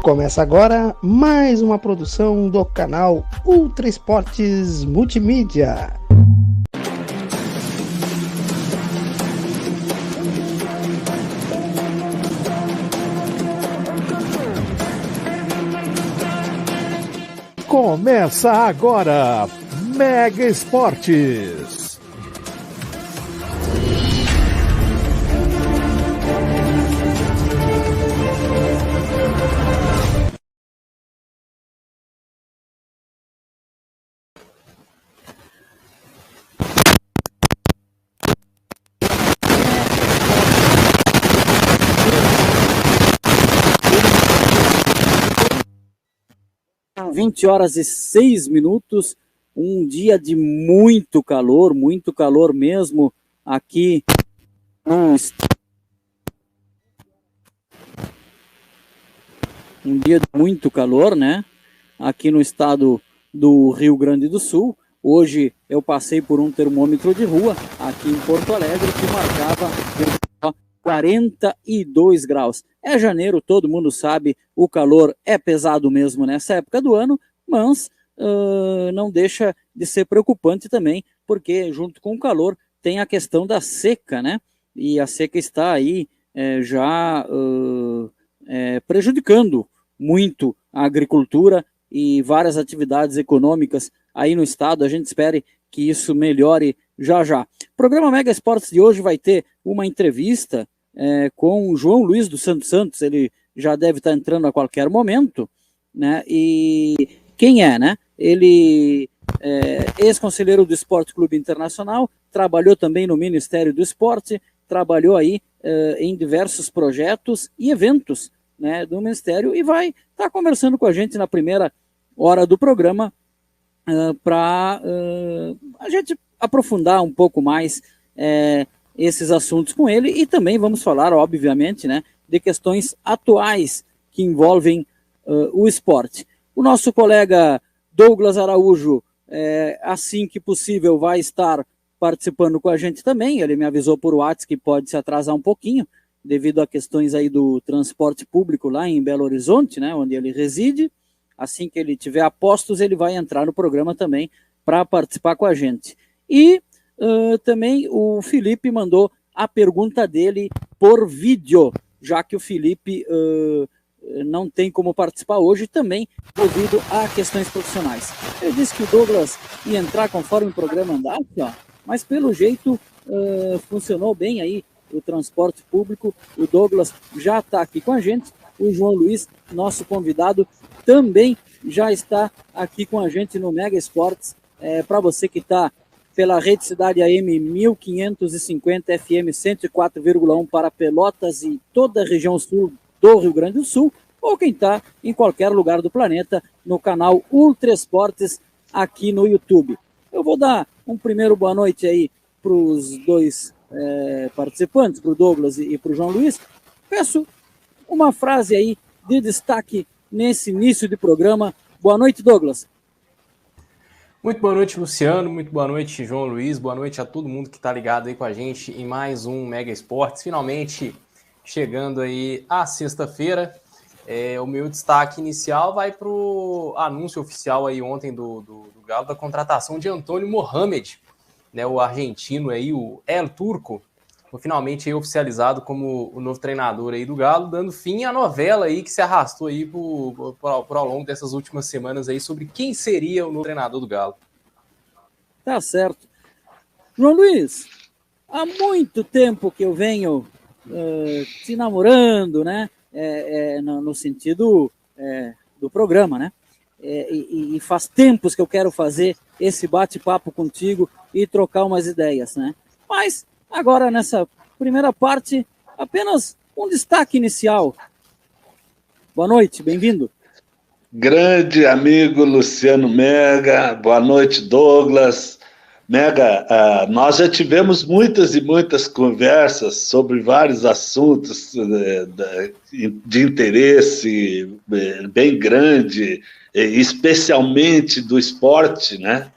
Começa agora mais uma produção do canal Ultra Esportes Multimídia. Começa agora Mega Esportes. São 20h06, um dia de muito calor mesmo aqui no um dia de muito calor, né? Aqui no estado do Rio Grande do Sul. Hoje eu passei por um termômetro de rua aqui em Porto Alegre que marcava 42 graus. É janeiro, todo mundo sabe, o calor é pesado mesmo nessa época do ano, mas não deixa de ser preocupante também, porque junto com o calor tem a questão da seca, né? E a seca está aí já prejudicando muito a agricultura e várias atividades econômicas aí no estado. A gente espera que isso melhore já já. O programa Mega Esportes de hoje vai ter uma entrevista com o João Luiz dos Santos. Ele já deve estar entrando a qualquer momento, né? E quem é, né? Ele é ex-conselheiro do Esporte Clube Internacional, trabalhou também no Ministério do Esporte, trabalhou aí em diversos projetos e eventos, né, do Ministério, e vai estar conversando com a gente na primeira hora do programa para a gente aprofundar um pouco mais esses assuntos com ele, e também vamos falar, obviamente, né, de questões atuais que envolvem o esporte. O nosso colega Douglas Araújo, assim que possível, vai estar participando com a gente também. Ele me avisou por WhatsApp que pode se atrasar um pouquinho, devido a questões aí do transporte público lá em Belo Horizonte, né, onde ele reside. Assim que ele tiver a postos, ele vai entrar no programa também para participar com a gente. E também o Felipe mandou a pergunta dele por vídeo, já que o Felipe não tem como participar hoje também devido a questões profissionais. Eu disse que o Douglas ia entrar conforme o programa andasse, mas pelo jeito funcionou bem aí o transporte público. O Douglas já está aqui com a gente. O João Luiz, nosso convidado, também já está aqui com a gente no Mega Esportes. Para você que está pela Rede Cidade AM 1550 FM 104,1 para Pelotas e toda a região sul do Rio Grande do Sul, ou quem está em qualquer lugar do planeta no canal Ultra Esportes aqui no YouTube. Eu vou dar um primeiro boa noite aí para os dois participantes, para o Douglas e para o João Luiz. Peço uma frase aí de destaque nesse início de programa. Boa noite, Douglas. Muito boa noite, Luciano. Muito boa noite, João Luiz. Boa noite a todo mundo que está ligado aí com a gente em mais um Mega Esportes. Finalmente chegando aí a sexta-feira. O meu destaque inicial vai para o anúncio oficial aí ontem do Galo da contratação de Antônio Mohamed, né, o argentino aí, o El Turco, foi finalmente aí oficializado como o novo treinador aí do Galo, dando fim à novela aí que se arrastou aí por ao longo dessas últimas semanas aí sobre quem seria o novo treinador do Galo. Tá certo. João Luiz, há muito tempo que eu venho te namorando, né? No sentido do programa, né? E faz tempos que eu quero fazer esse bate-papo contigo e trocar umas ideias, né? Mas agora, nessa primeira parte, apenas um destaque inicial. Boa noite, bem-vindo. Grande amigo Luciano Mega, boa noite, Douglas. Mega, nós já tivemos muitas e muitas conversas sobre vários assuntos de interesse bem grande, especialmente do esporte, né?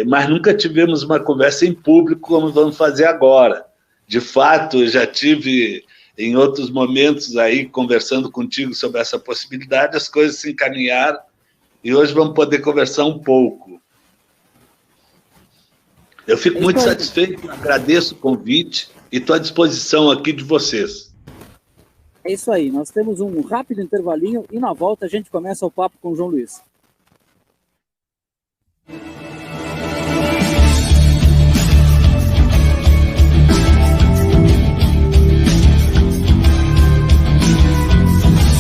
mas nunca tivemos uma conversa em público como vamos fazer agora. De fato, eu já tive em outros momentos aí conversando contigo sobre essa possibilidade, as coisas se encaminharam e hoje vamos poder conversar um pouco. Eu fico muito satisfeito, agradeço o convite e estou à disposição aqui de vocês. É isso aí, nós temos um rápido intervalinho e na volta a gente começa o papo com o João Luiz.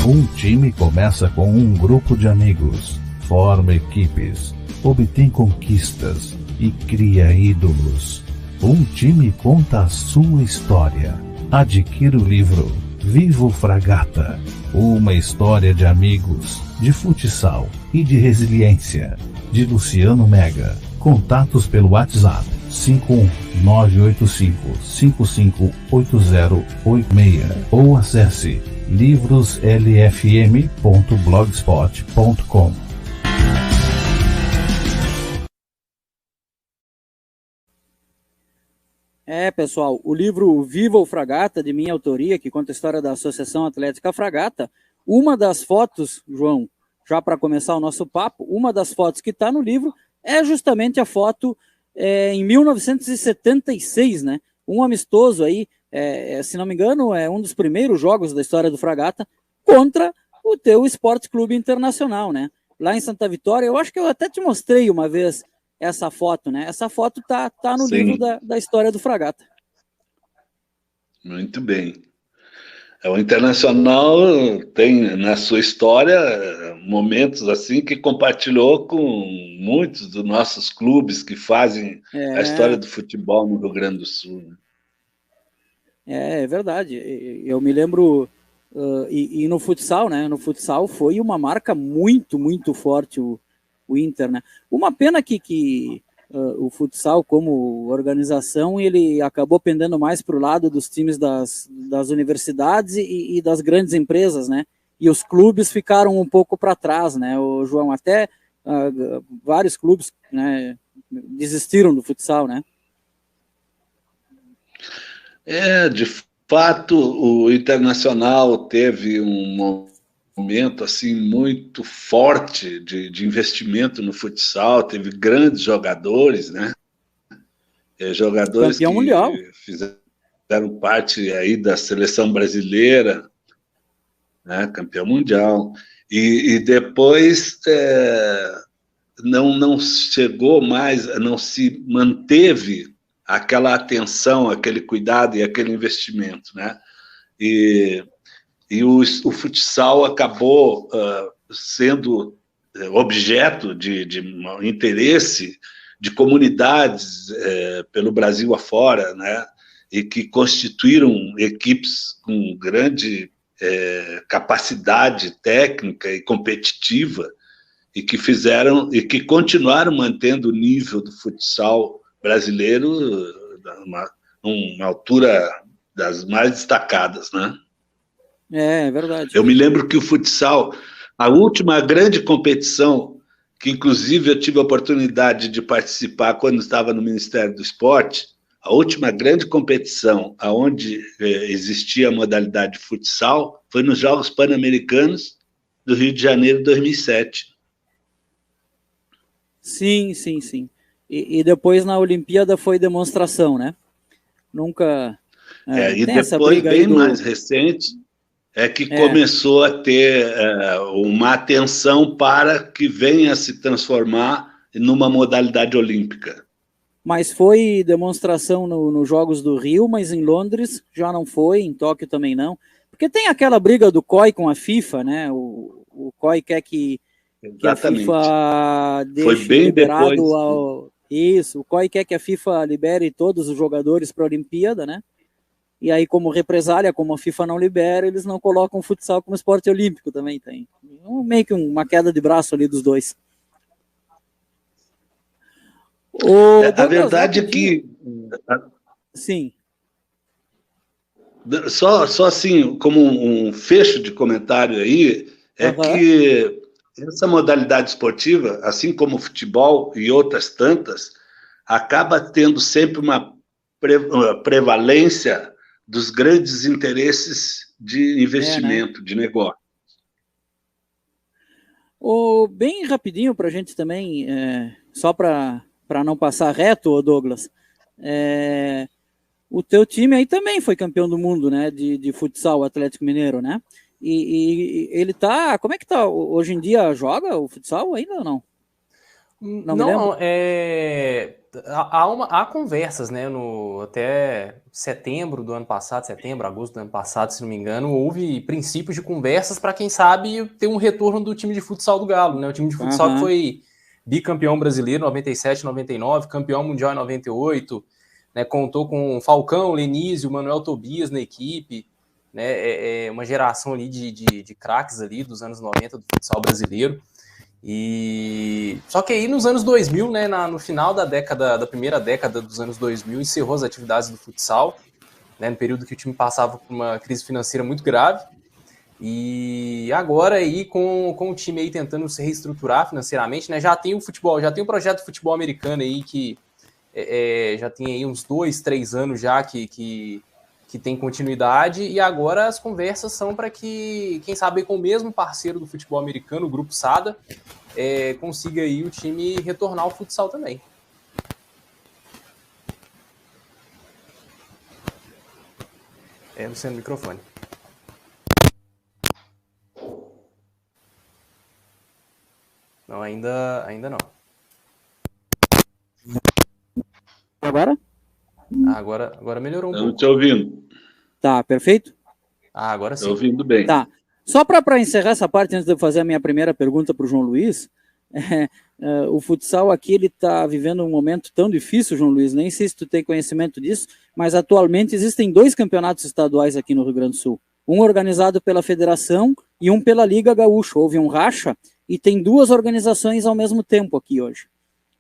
Um time começa com um grupo de amigos, forma equipes, obtém conquistas e cria ídolos. Um time conta a sua história. Adquira o livro Viva o Fragata, uma história de amigos, de futsal e de resiliência, de Luciano Mega. Contatos pelo WhatsApp 51985558086 ou acesse livroslfm.blogspot.com. Pessoal, o livro Viva o Fragata, de minha autoria, que conta a história da Associação Atlética Fragata, uma das fotos, João, já para começar o nosso papo, uma das fotos que está no livro é justamente a foto em 1976, né? Um amistoso aí, se não me engano, é um dos primeiros jogos da história do Fragata contra o teu Esporte Clube Internacional, né? Lá em Santa Vitória, eu acho que eu até te mostrei uma vez essa foto, né? Essa foto tá no Sim. livro da história do Fragata. Muito bem. O Internacional tem na sua história momentos assim que compartilhou com muitos dos nossos clubes que fazem a história do futebol no Rio Grande do Sul. É verdade. Eu me lembro, e no futsal, né? No futsal foi uma marca muito, muito forte o Inter, né? Uma pena que o futsal, como organização, ele acabou pendendo mais para o lado dos times das universidades e das grandes empresas, né? E os clubes ficaram um pouco para trás, né? O João, até vários clubes, né, desistiram do futsal, né? De fato, o Internacional teve um momento assim muito forte de investimento no futsal, teve grandes jogadores, né? Jogadores campeão que mundial. Fizeram parte aí da seleção brasileira, né? Campeão mundial. E depois não chegou mais, não se manteve aquela atenção, aquele cuidado e aquele investimento, né? E o futsal acabou sendo objeto de interesse de comunidades pelo Brasil afora, né? E que constituíram equipes com grande capacidade técnica e competitiva e que continuaram mantendo o nível do futsal brasileiro numa altura das mais destacadas, né? É verdade. Eu me lembro que o futsal, a última grande competição, que inclusive eu tive a oportunidade de participar quando estava no Ministério do Esporte, a última grande competição onde existia a modalidade de futsal foi nos Jogos Pan-Americanos do Rio de Janeiro de 2007. Sim. E depois na Olimpíada foi demonstração, né? Nunca... e depois, bem mais recente, que começou a ter uma atenção para que venha a se transformar numa modalidade olímpica. Mas foi demonstração nos Jogos do Rio, mas em Londres já não foi, em Tóquio também não. Porque tem aquela briga do COI com a FIFA, né? O COI quer que a FIFA deixe foi bem liberado depois. Isso, o COI quer que a FIFA libere todos os jogadores para a Olimpíada, né? E aí, como represália, como a FIFA não libera, eles não colocam o futsal como esporte olímpico também. Tem meio que uma queda de braço ali dos dois. A verdade é que... Sim. Só assim, como um fecho de comentário aí, que essa modalidade esportiva, assim como o futebol e outras tantas, acaba tendo sempre uma prevalência dos grandes interesses de investimento, né? De negócio. Bem rapidinho para a gente também, só para não passar reto, Douglas, o teu time aí também foi campeão do mundo, né, de futsal, o Atlético Mineiro, né? E ele tá, como é que tá? Hoje em dia joga o futsal ainda ou não? Não, há conversas, né, até setembro do ano passado, agosto do ano passado, se não me engano, houve princípios de conversas para, quem sabe, ter um retorno do time de futsal do Galo, né, o time de futsal que foi bicampeão brasileiro em 97, 99, campeão mundial em 98, né, contou com Falcão, Lenísio, Manuel Tobias na equipe, né, uma geração ali de craques ali dos anos 90 do futsal brasileiro. E só que aí nos anos 2000, né, no final da primeira década dos anos 2000, encerrou as atividades do futsal, né, no período que o time passava por uma crise financeira muito grave. E agora aí com o time aí tentando se reestruturar financeiramente, né, já tem o futebol, já tem o projeto de futebol americano aí que já tem aí uns 2-3 anos já que tem continuidade, e agora as conversas são para que, quem sabe, com o mesmo parceiro do futebol americano, o Grupo Sada, consiga aí o time retornar ao futsal também. Luciano, microfone. Não, ainda não. Agora? Agora melhorou um pouco. Não estou ouvindo. Tá, perfeito? Agora sim. Estou ouvindo bem. Tá. Só para encerrar essa parte, antes de eu fazer a minha primeira pergunta para o João Luiz, o futsal aqui ele está vivendo um momento tão difícil, João Luiz, nem sei se tu tem conhecimento disso, mas atualmente existem 2 campeonatos estaduais aqui no Rio Grande do Sul. Um organizado pela federação e um pela Liga Gaúcha. Houve um racha e tem 2 organizações ao mesmo tempo aqui hoje.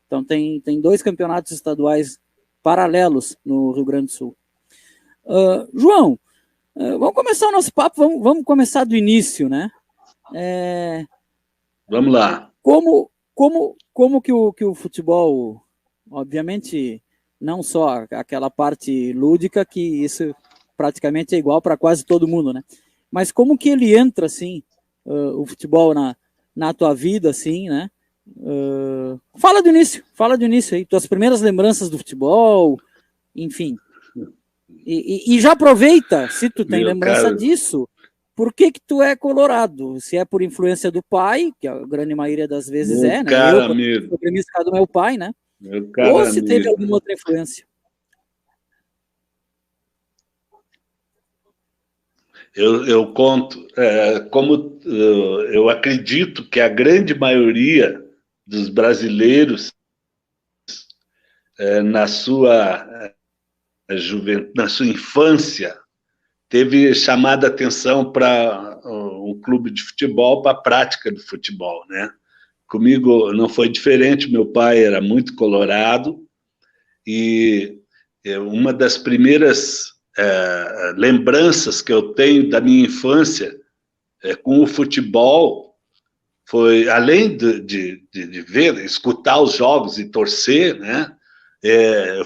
Então tem 2 campeonatos estaduais paralelos no Rio Grande do Sul. João, vamos começar o nosso papo, vamos começar do início, né? Vamos lá. Como que o futebol, obviamente, não só aquela parte lúdica, que isso praticamente é igual para quase todo mundo, né? Mas como que ele entra, assim, o futebol na tua vida, assim, né? Fala do início aí, tuas primeiras lembranças do futebol, enfim. E já aproveita, se tu tem lembrança disso, por que tu é colorado? Se é por influência do pai, que a grande maioria das vezes né? Eu sou gremista do meu pai, né? Ou se teve alguma outra influência? Eu conto, como eu acredito que a grande maioria dos brasileiros, na sua infância, teve chamado a atenção para um clube de futebol, para a prática do futebol, né? Comigo não foi diferente, meu pai era muito colorado, e uma das primeiras lembranças que eu tenho da minha infância com o futebol foi, além de ver, escutar os jogos e torcer, né?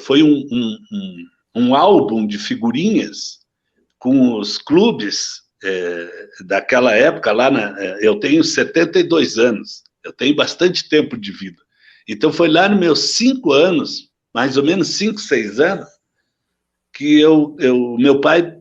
Foi um álbum de figurinhas com os clubes daquela época lá. Eu tenho 72 anos, eu tenho bastante tempo de vida. Então foi lá nos meus 5 anos, mais ou menos 5, 6 anos, que meu pai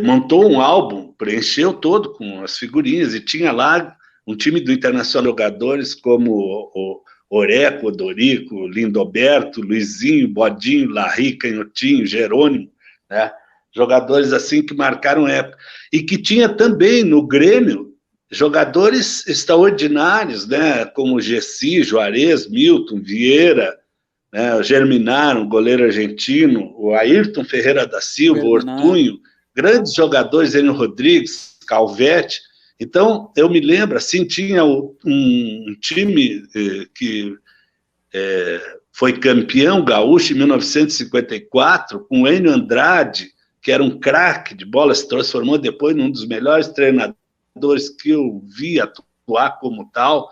montou um álbum, preencheu todo com as figurinhas, e tinha lá um time do Internacional jogadores como o Oreco, Dorico, Lindoberto, Luizinho, Bodinho, Larry, Canhotinho, Jerônimo, né? Jogadores assim que marcaram época. E que tinha também no Grêmio jogadores extraordinários, né? Como Gessi, Juarez, Milton, Vieira, né? O Germinaro, um goleiro argentino, o Ayrton Ferreira da Silva, o Ortunho, grandes jogadores, Enio Rodrigues, Calvete. Então, eu me lembro, assim, tinha um time que foi campeão gaúcho em 1954, com o Enio Andrade, que era um craque de bola, se transformou depois num dos melhores treinadores que eu vi atuar atuar como tal,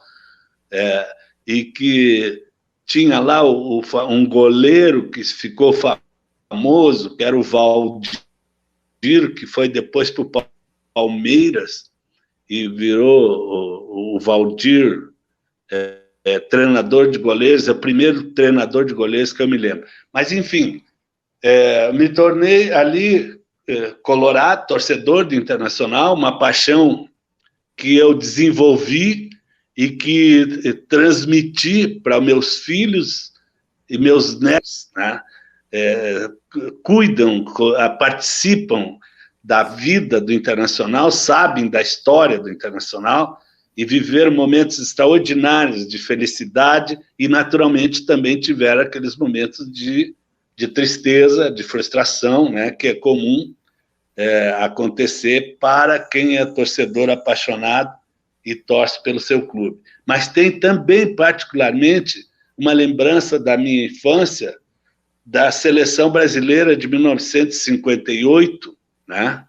e que tinha lá um goleiro que ficou famoso, que era o Valdir, que foi depois para o Palmeiras, e virou o Valdir treinador de goleiros, é o primeiro treinador de goleiros que eu me lembro. Mas, enfim, me tornei ali colorado, torcedor do Internacional, uma paixão que eu desenvolvi e que transmiti para meus filhos e meus netos, né? Cuidam, participam da vida do Internacional, sabem da história do Internacional e viveram momentos extraordinários de felicidade e, naturalmente, também tiveram aqueles momentos de tristeza, de frustração, né, que é comum acontecer para quem é torcedor apaixonado e torce pelo seu clube. Mas tem também, particularmente, uma lembrança da minha infância da seleção brasileira de 1958, né?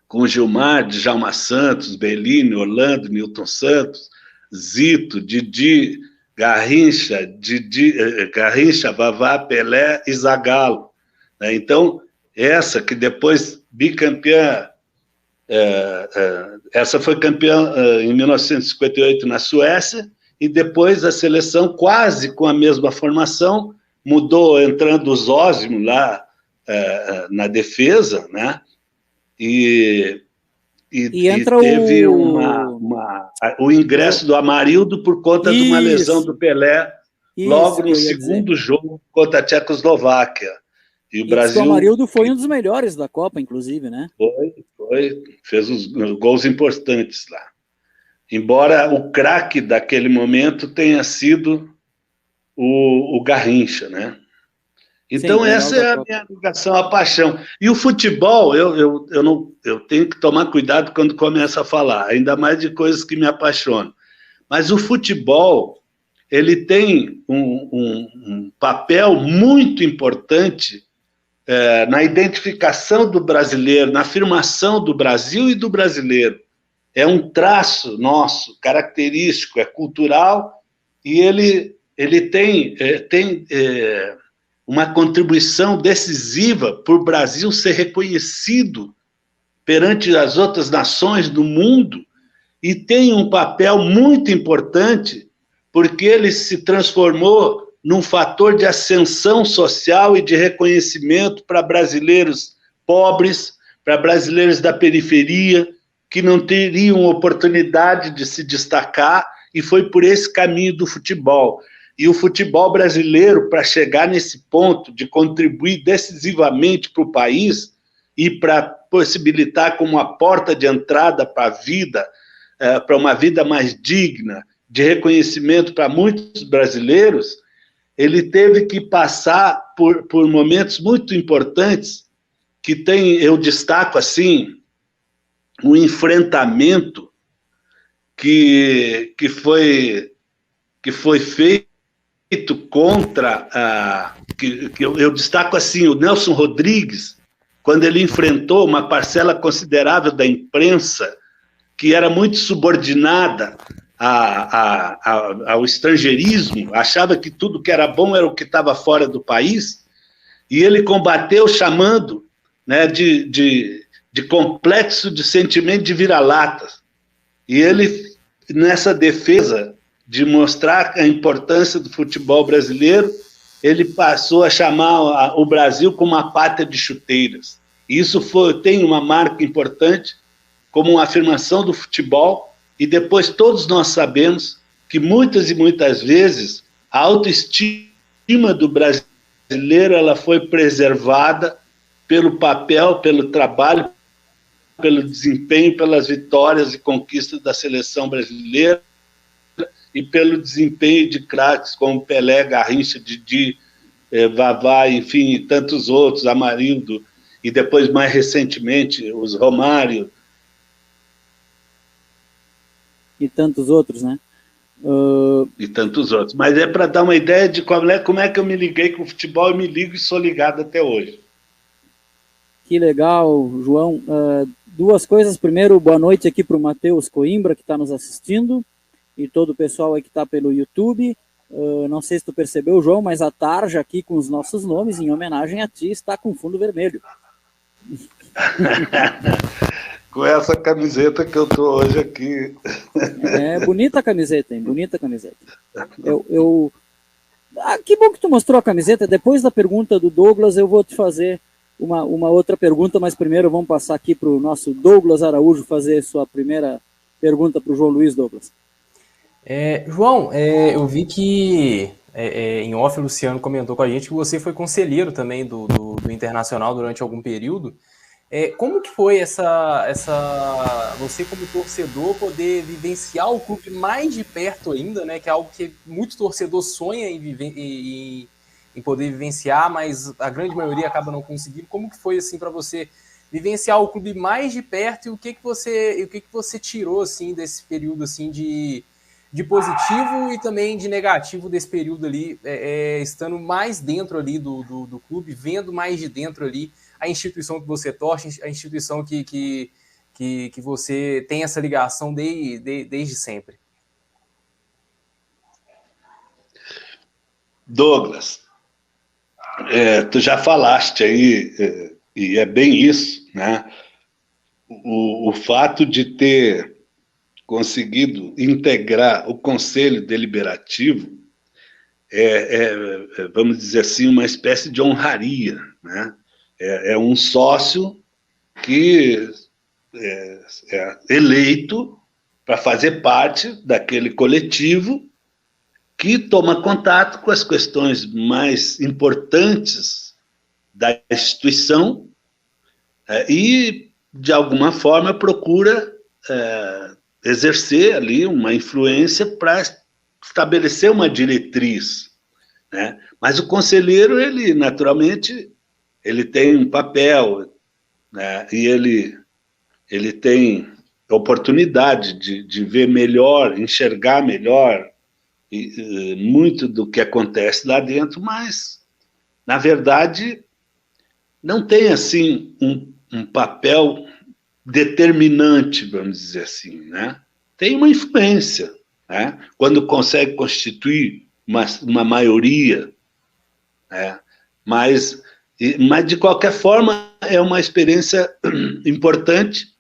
Com Gilmar, Djalma Santos, Bellini, Orlando, Nilton Santos, Zito, Didi, Garrincha, Vavá, Pelé e Zagallo, né? Então, essa que depois bicampeã, essa foi campeã em 1958 na Suécia, e depois a seleção, quase com a mesma formação, mudou, entrando o Zósimo lá na defesa, né? E teve o ingresso do Amarildo por conta de uma lesão do Pelé, logo no segundo jogo contra a Tchecoslováquia. E o Brasil... O Amarildo foi um dos melhores da Copa, inclusive, né? Foi, fez os gols importantes lá. Embora o craque daquele momento tenha sido o Garrincha, né? Então, sim, essa é a minha ligação, a paixão. E o futebol, eu tenho que tomar cuidado quando começo a falar, ainda mais de coisas que me apaixonam. Mas o futebol, ele tem um papel muito importante na identificação do brasileiro, na afirmação do Brasil e do brasileiro. É um traço nosso, característico, é cultural, e ele tem uma contribuição decisiva para o Brasil ser reconhecido perante as outras nações do mundo, e tem um papel muito importante porque ele se transformou num fator de ascensão social e de reconhecimento para brasileiros pobres, para brasileiros da periferia, que não teriam oportunidade de se destacar, e foi por esse caminho do futebol. E o futebol brasileiro, para chegar nesse ponto de contribuir decisivamente para o país e para possibilitar como uma porta de entrada para a vida, para uma vida mais digna, de reconhecimento para muitos brasileiros, ele teve que passar por momentos muito importantes, que eu destaco assim, um enfrentamento que foi feito contra, eu destaco assim, o Nelson Rodrigues, quando ele enfrentou uma parcela considerável da imprensa, que era muito subordinada ao estrangeirismo, achava que tudo que era bom era o que estava fora do país, e ele combateu chamando, né, de complexo de sentimento de vira-latas. E ele, nessa defesa de mostrar a importância do futebol brasileiro, ele passou a chamar o Brasil como uma pátria de chuteiras. E isso tem uma marca importante como uma afirmação do futebol, e depois todos nós sabemos que muitas e muitas vezes a autoestima do brasileiro ela foi preservada pelo papel, pelo trabalho, pelo desempenho, pelas vitórias e conquistas da seleção brasileira, e pelo desempenho de craques como Pelé, Garrincha, Didi, Vavá, enfim, e tantos outros, Amarildo, e depois, mais recentemente, os Romário. E tantos outros, né? E tantos outros. Mas é para dar uma ideia de como é que eu me liguei com o futebol, e me ligo e sou ligado até hoje. Que legal, João. Duas coisas. Primeiro, boa noite aqui para o Matheus Coimbra, que está nos assistindo, e todo o pessoal aí que está pelo YouTube. Não sei se tu percebeu, João, mas a tarja aqui com os nossos nomes, em homenagem a ti, está com fundo vermelho. Com essa camiseta que eu tô hoje aqui. É bonita a camiseta, hein? Bonita a camiseta. Que bom que tu mostrou a camiseta. Depois da pergunta do Douglas, eu vou te fazer uma outra pergunta, mas primeiro vamos passar aqui para o nosso Douglas Araújo fazer sua primeira pergunta para o João Luiz. Douglas. João, eu vi que em off o Luciano comentou com a gente que você foi conselheiro também do Internacional durante algum período. Como que foi você como torcedor poder vivenciar o clube mais de perto ainda, né? Que é algo que muito torcedor sonha em poder vivenciar, mas a grande maioria acaba não conseguindo. Como que foi assim para você vivenciar o clube mais de perto e o que você tirou assim desse período assim de positivo e também de negativo desse período ali, estando mais dentro ali do clube, vendo mais de dentro ali a instituição que você torce, a instituição que você tem essa ligação desde sempre? Douglas, tu já falaste aí, e é bem isso, né? O fato de ter conseguido integrar o Conselho Deliberativo vamos dizer assim, uma espécie de honraria, né? É um sócio que é eleito para fazer parte daquele coletivo que toma contato com as questões mais importantes da instituição e, de alguma forma, procura exercer ali uma influência para estabelecer uma diretriz, né? Mas o conselheiro, ele naturalmente, ele tem um papel, né? E ele tem oportunidade de ver melhor, enxergar melhor muito do que acontece lá dentro, mas, na verdade, não tem, assim, um papel determinante, vamos dizer assim, né? Tem uma influência, né? Quando consegue constituir uma maioria, né? Mas, de qualquer forma, é uma experiência importante.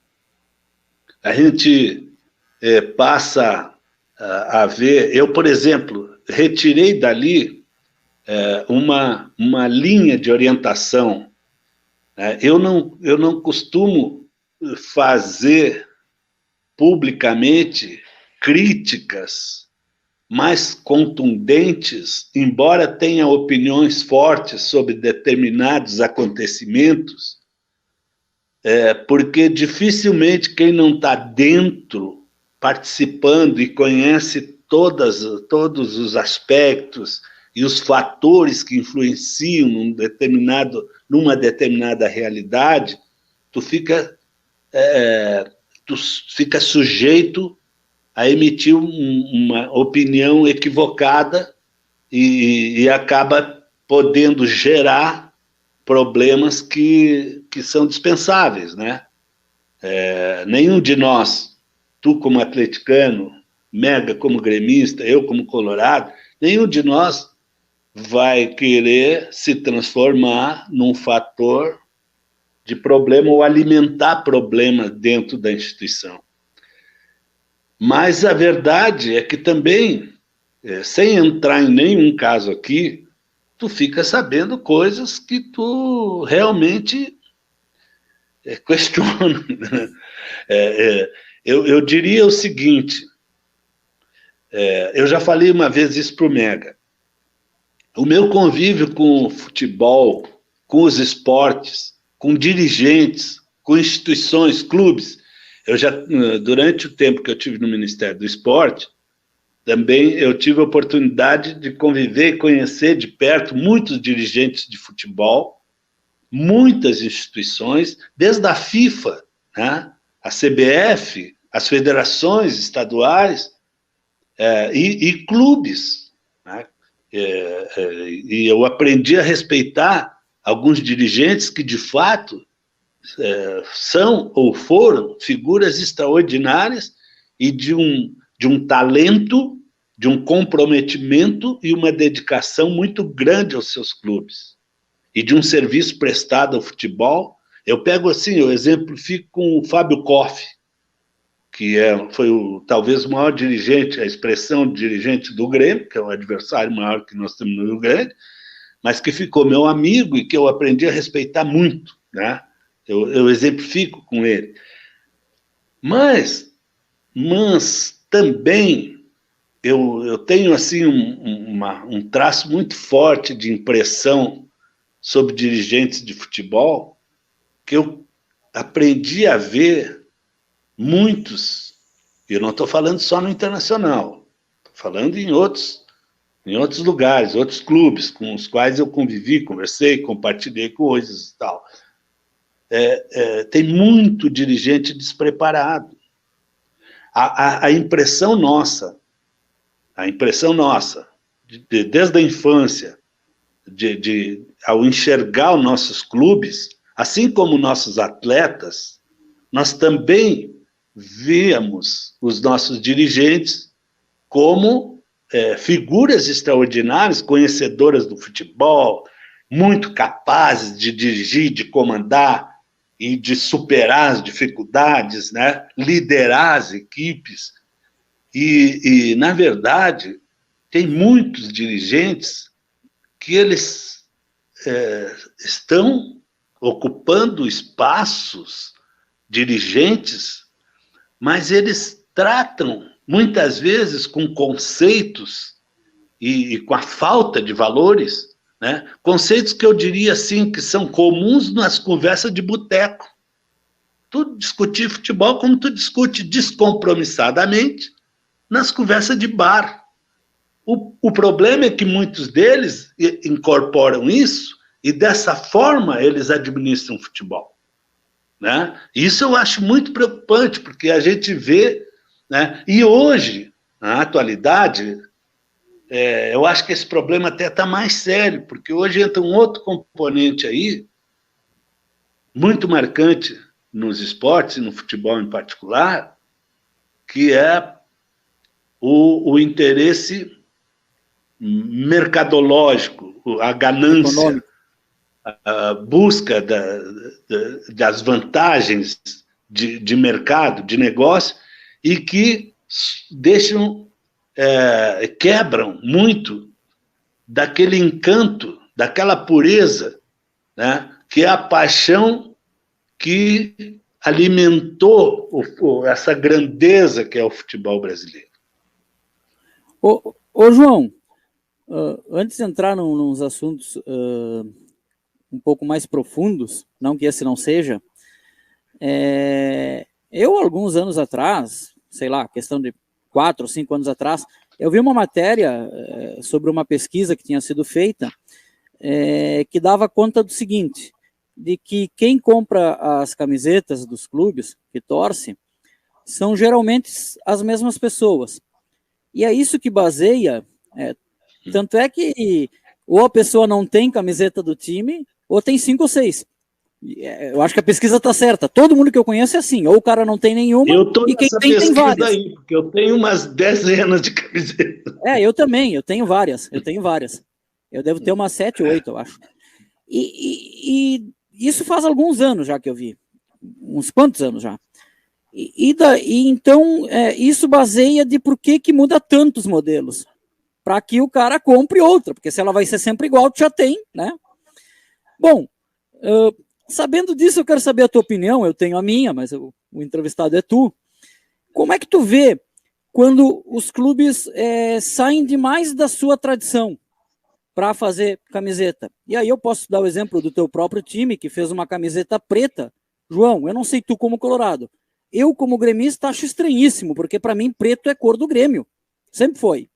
A gente passa a ver... Eu, por exemplo, retirei dali uma linha de orientação. Eu não costumo fazer publicamente críticas mais contundentes, embora tenha opiniões fortes sobre determinados acontecimentos, porque dificilmente quem não está dentro, participando e conhece todos os aspectos e os fatores que influenciam numa determinada realidade, tu fica sujeito a emitir uma opinião equivocada e acaba podendo gerar problemas que são dispensáveis, né? Nenhum de nós, tu como atleticano, Mega como gremista, eu como colorado, nenhum de nós vai querer se transformar num fator de problema ou alimentar problemas dentro da instituição. Mas a verdade é que também, sem entrar em nenhum caso aqui, tu fica sabendo coisas que tu realmente questiona. Eu diria o seguinte, eu já falei uma vez isso para o Mega. O meu convívio com o futebol, com os esportes, com dirigentes, com instituições, clubes, durante o tempo que eu tive no Ministério do Esporte, também eu tive a oportunidade de conviver e conhecer de perto muitos dirigentes de futebol, muitas instituições, desde a FIFA, né, a CBF, as federações estaduais e clubes, né, e eu aprendi a respeitar alguns dirigentes que, de fato, são ou foram figuras extraordinárias e de um talento, de um comprometimento e uma dedicação muito grande aos seus clubes e de um serviço prestado ao futebol. Eu pego assim, eu exemplifico com o Fábio Koff, que foi talvez o maior dirigente, a expressão de dirigente do Grêmio, que é o adversário maior que nós temos no Rio Grande, mas que ficou meu amigo e que eu aprendi a respeitar muito, né? Eu exemplifico com ele. Mas também eu tenho assim um traço muito forte de impressão sobre dirigentes de futebol, que eu aprendi a ver muitos, e eu não estou falando só no Internacional, estou falando em outros lugares, outros clubes com os quais eu convivi, conversei, compartilhei coisas e tal. Tem muito dirigente despreparado. A impressão nossa, desde a infância, ao enxergar os nossos clubes, assim como nossos atletas, nós também víamos os nossos dirigentes como figuras extraordinárias, conhecedoras do futebol, muito capazes de dirigir, de comandar e de superar as dificuldades, né? Liderar as equipes. E, na verdade, tem muitos dirigentes que eles estão ocupando espaços dirigentes, mas eles tratam, muitas vezes, com conceitos e com a falta de valores, né? Conceitos que eu diria assim, que são comuns nas conversas de boteco. Tu discutir futebol como tu discute descompromissadamente nas conversas de bar. O problema é que muitos deles incorporam isso e dessa forma eles administram o futebol, né? Isso eu acho muito preocupante, porque a gente vê, né? E hoje, na atualidade, eu acho que esse problema até está mais sério, porque hoje entra um outro componente aí, muito marcante nos esportes, e no futebol em particular, que é o interesse mercadológico, a ganância, a busca das vantagens de mercado, de negócio, e que quebram muito daquele encanto, daquela pureza, né, que é a paixão que alimentou essa grandeza que é o futebol brasileiro. Ô João, antes de entrar nos assuntos um pouco mais profundos, não que esse não seja, eu, alguns anos atrás, sei lá, questão de 4 ou 5 anos atrás, eu vi uma matéria sobre uma pesquisa que tinha sido feita, que dava conta do seguinte, de que quem compra as camisetas dos clubes, que torce, são geralmente as mesmas pessoas. E é isso que baseia, tanto é que ou a pessoa não tem camiseta do time, ou tem 5 ou 6. Eu acho que a pesquisa está certa. Todo mundo que eu conheço é assim, ou o cara não tem nenhuma, e quem tem várias. Aí, porque eu tenho umas dezenas de camisetas. Eu também, eu tenho várias. Eu devo ter umas 7 ou 8, eu acho. E isso faz alguns anos já que eu vi. Uns quantos anos já. Então, isso baseia de por que muda tantos modelos. Para que o cara compre outra, porque se ela vai ser sempre igual, tu já tem, né? Bom, sabendo disso, eu quero saber a tua opinião. Eu tenho a minha, mas o entrevistado é tu. Como é que tu vê quando os clubes saem demais da sua tradição para fazer camiseta? E aí eu posso dar o exemplo do teu próprio time, que fez uma camiseta preta. João, eu não sei tu como colorado. Eu, como gremista, acho estranhíssimo, porque para mim preto é cor do Grêmio. Sempre foi.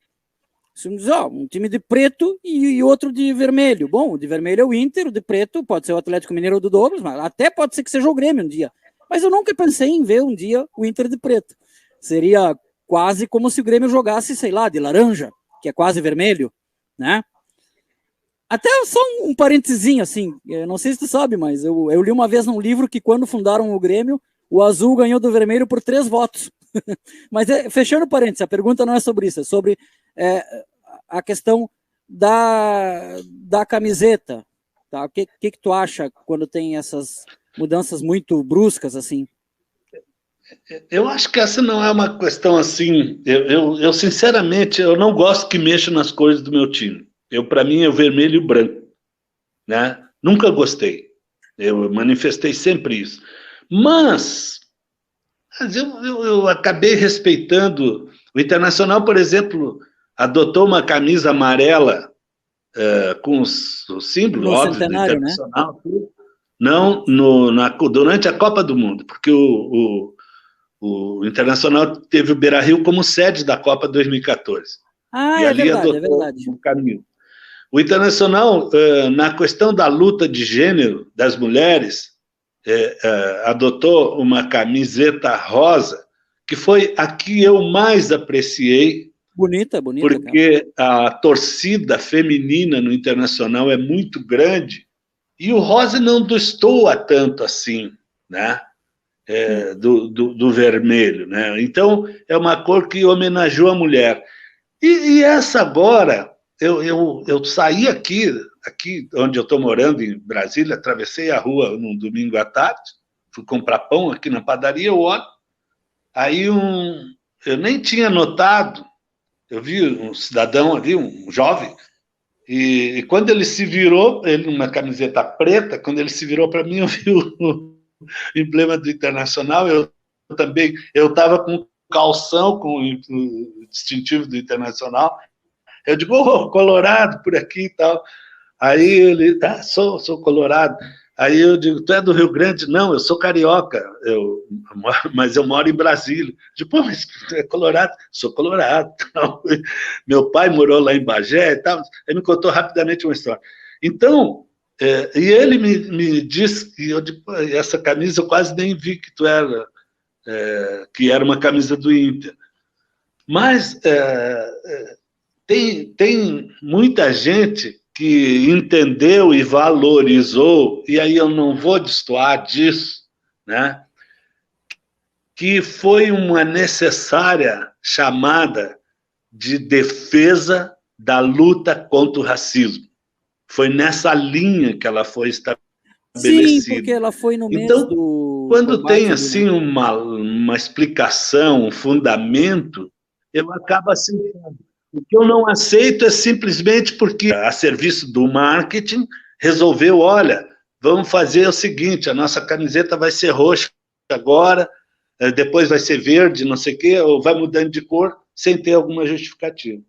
Um time de preto e outro de vermelho. Bom, o de vermelho é o Inter, o de preto pode ser o Atlético Mineiro ou do Douglas, mas até pode ser que seja o Grêmio um dia. Mas eu nunca pensei em ver um dia o Inter de preto. Seria quase como se o Grêmio jogasse, sei lá, de laranja, que é quase vermelho, né? Até só um parentezinho, assim, não sei se tu sabe, mas eu li uma vez num livro que quando fundaram o Grêmio, o azul ganhou do vermelho por 3 votos. Mas fechando parênteses, a pergunta não é sobre isso, é sobre a questão da camiseta. Tá? O que tu acha quando tem essas mudanças muito bruscas, assim? Eu acho que essa não é uma questão assim. Eu sinceramente, eu não gosto que mexa nas cores do meu time. Para mim, é o vermelho e o branco, né? Nunca gostei. Eu manifestei sempre isso. Mas eu acabei respeitando. O Internacional, por exemplo, adotou uma camisa amarela com o símbolo, No óbvio, do centenário, né? Internacional. Não durante a Copa do Mundo, porque o Internacional teve o Beira-Rio como sede da Copa 2014. Ah, E ali é adotou verdade. um caminho. O Internacional, na questão da luta de gênero das mulheres, adotou uma camiseta rosa, que foi a que eu mais apreciei. Bonita, porque a torcida feminina no Internacional é muito grande e o rosa não destoa tanto assim, né? Do vermelho, né? Então, é uma cor que homenageou a mulher. E essa agora, eu saí aqui onde eu estou morando, em Brasília, atravessei a rua num domingo à tarde, fui comprar pão aqui na padaria, eu olho, aí eu nem tinha notado, eu vi um cidadão ali, um jovem, e quando ele se virou, ele numa camiseta preta, quando ele se virou para mim, eu vi o emblema do Internacional, eu estava com calção, com o distintivo do Internacional, eu digo, Colorado, por aqui e tal. Aí ele, sou Colorado. Aí eu digo, tu é do Rio Grande? Não, eu sou carioca, mas eu moro em Brasília. Eu digo, pô, mas tu é Colorado? Sou Colorado. Então, meu pai morou lá em Bagé e tal. Ele me contou rapidamente uma história. Então, e ele me disse que essa camisa eu quase nem vi que tu era, que era uma camisa do Inter. Mas tem muita gente que entendeu e valorizou, e aí eu não vou destoar disso, né? Que foi uma necessária chamada de defesa da luta contra o racismo. Foi nessa linha que ela foi estabelecida. Sim, porque ela foi no mês então, do quando tem assim né? uma explicação, um fundamento, eu acabo aceitando. O que eu não aceito é simplesmente porque a serviço do marketing resolveu, olha, vamos fazer o seguinte, a nossa camiseta vai ser roxa agora, depois vai ser verde, não sei o quê, ou vai mudando de cor, sem ter alguma justificativa.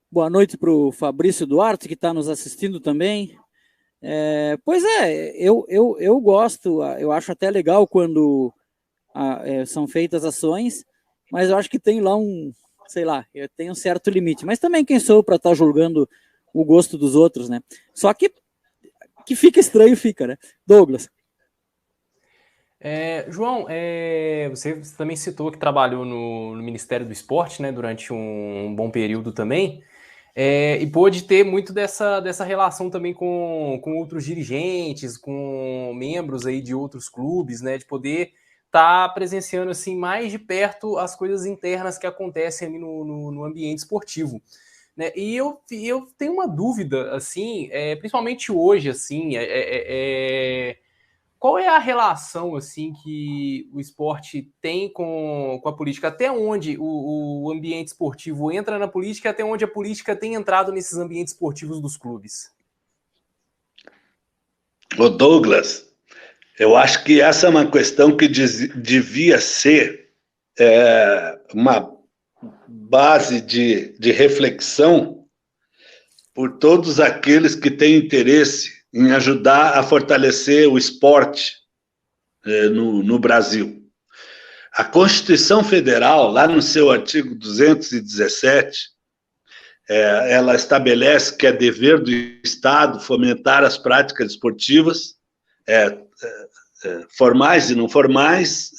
Boa noite para o Fabrício Duarte, que está nos assistindo também. Pois eu gosto, eu acho até legal quando são feitas ações, mas eu acho que tem lá sei lá, tem um certo limite. Mas também quem sou para estar julgando o gosto dos outros, né? Só que fica estranho, fica, né? Douglas. João, você também citou que trabalhou no Ministério do Esporte, né, durante um bom período também, e pôde ter muito dessa relação também com outros dirigentes, com membros aí de outros clubes, né, de poder estar presenciando assim mais de perto as coisas internas que acontecem ali no ambiente esportivo, né? E eu tenho uma dúvida, assim, principalmente hoje, assim, qual é a relação assim que o esporte tem com a política? Até onde o ambiente esportivo entra na política, até onde a política tem entrado nesses ambientes esportivos dos clubes? Ô Douglas, eu acho que essa é uma questão que devia ser uma base de reflexão por todos aqueles que têm interesse em ajudar a fortalecer o esporte no Brasil. A Constituição Federal, lá no seu artigo 217, ela estabelece que é dever do Estado fomentar as práticas esportivas, formais e não formais,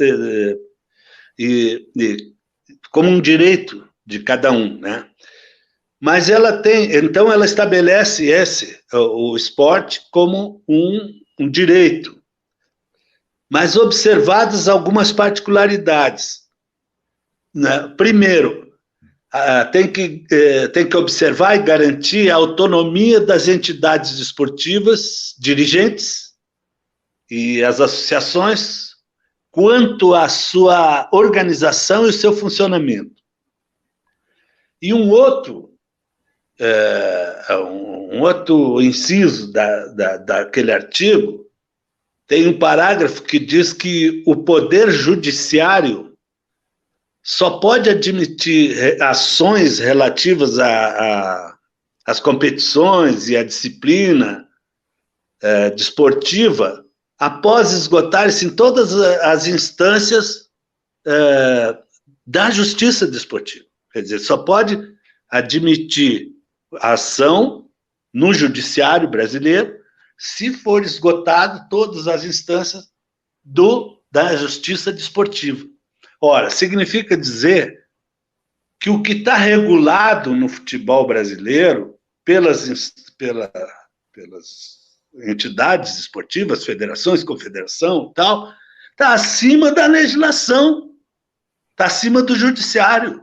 e como um direito de cada um, né? Mas então ela estabelece o esporte como um direito, mas observadas algumas particularidades, né? Primeiro, tem que observar e garantir a autonomia das entidades esportivas, dirigentes e as associações, quanto à sua organização e o seu funcionamento. E um outro inciso daquele artigo, tem um parágrafo que diz que o Poder Judiciário só pode admitir ações relativas às competições e à disciplina desportiva após esgotar-se em todas as instâncias da justiça desportiva. Quer dizer, só pode admitir ação no judiciário brasileiro se for esgotado todas as instâncias da justiça desportiva. Ora, significa dizer que o que está regulado no futebol brasileiro pelas entidades esportivas, federações, confederação e tal, está acima da legislação, está acima do judiciário.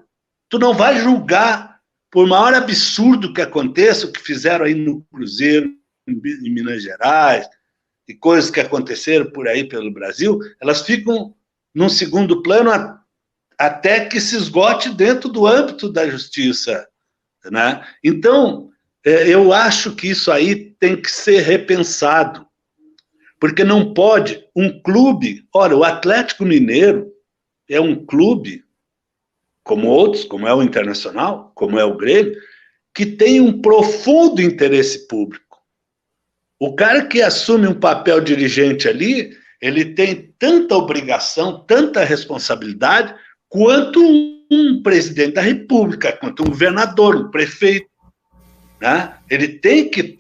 Tu não vai julgar, por maior absurdo que aconteça, o que fizeram aí no Cruzeiro, em Minas Gerais, e coisas que aconteceram por aí pelo Brasil, elas ficam num segundo plano até que se esgote dentro do âmbito da justiça, né? Então, eu acho que isso aí tem que ser repensado, porque não pode um clube... Ora, o Atlético Mineiro é um clube, como outros, como é o Internacional, como é o Grêmio, que tem um profundo interesse público. O cara que assume um papel dirigente ali, ele tem tanta obrigação, tanta responsabilidade, quanto um presidente da República, quanto um governador, um prefeito, né? Ele tem que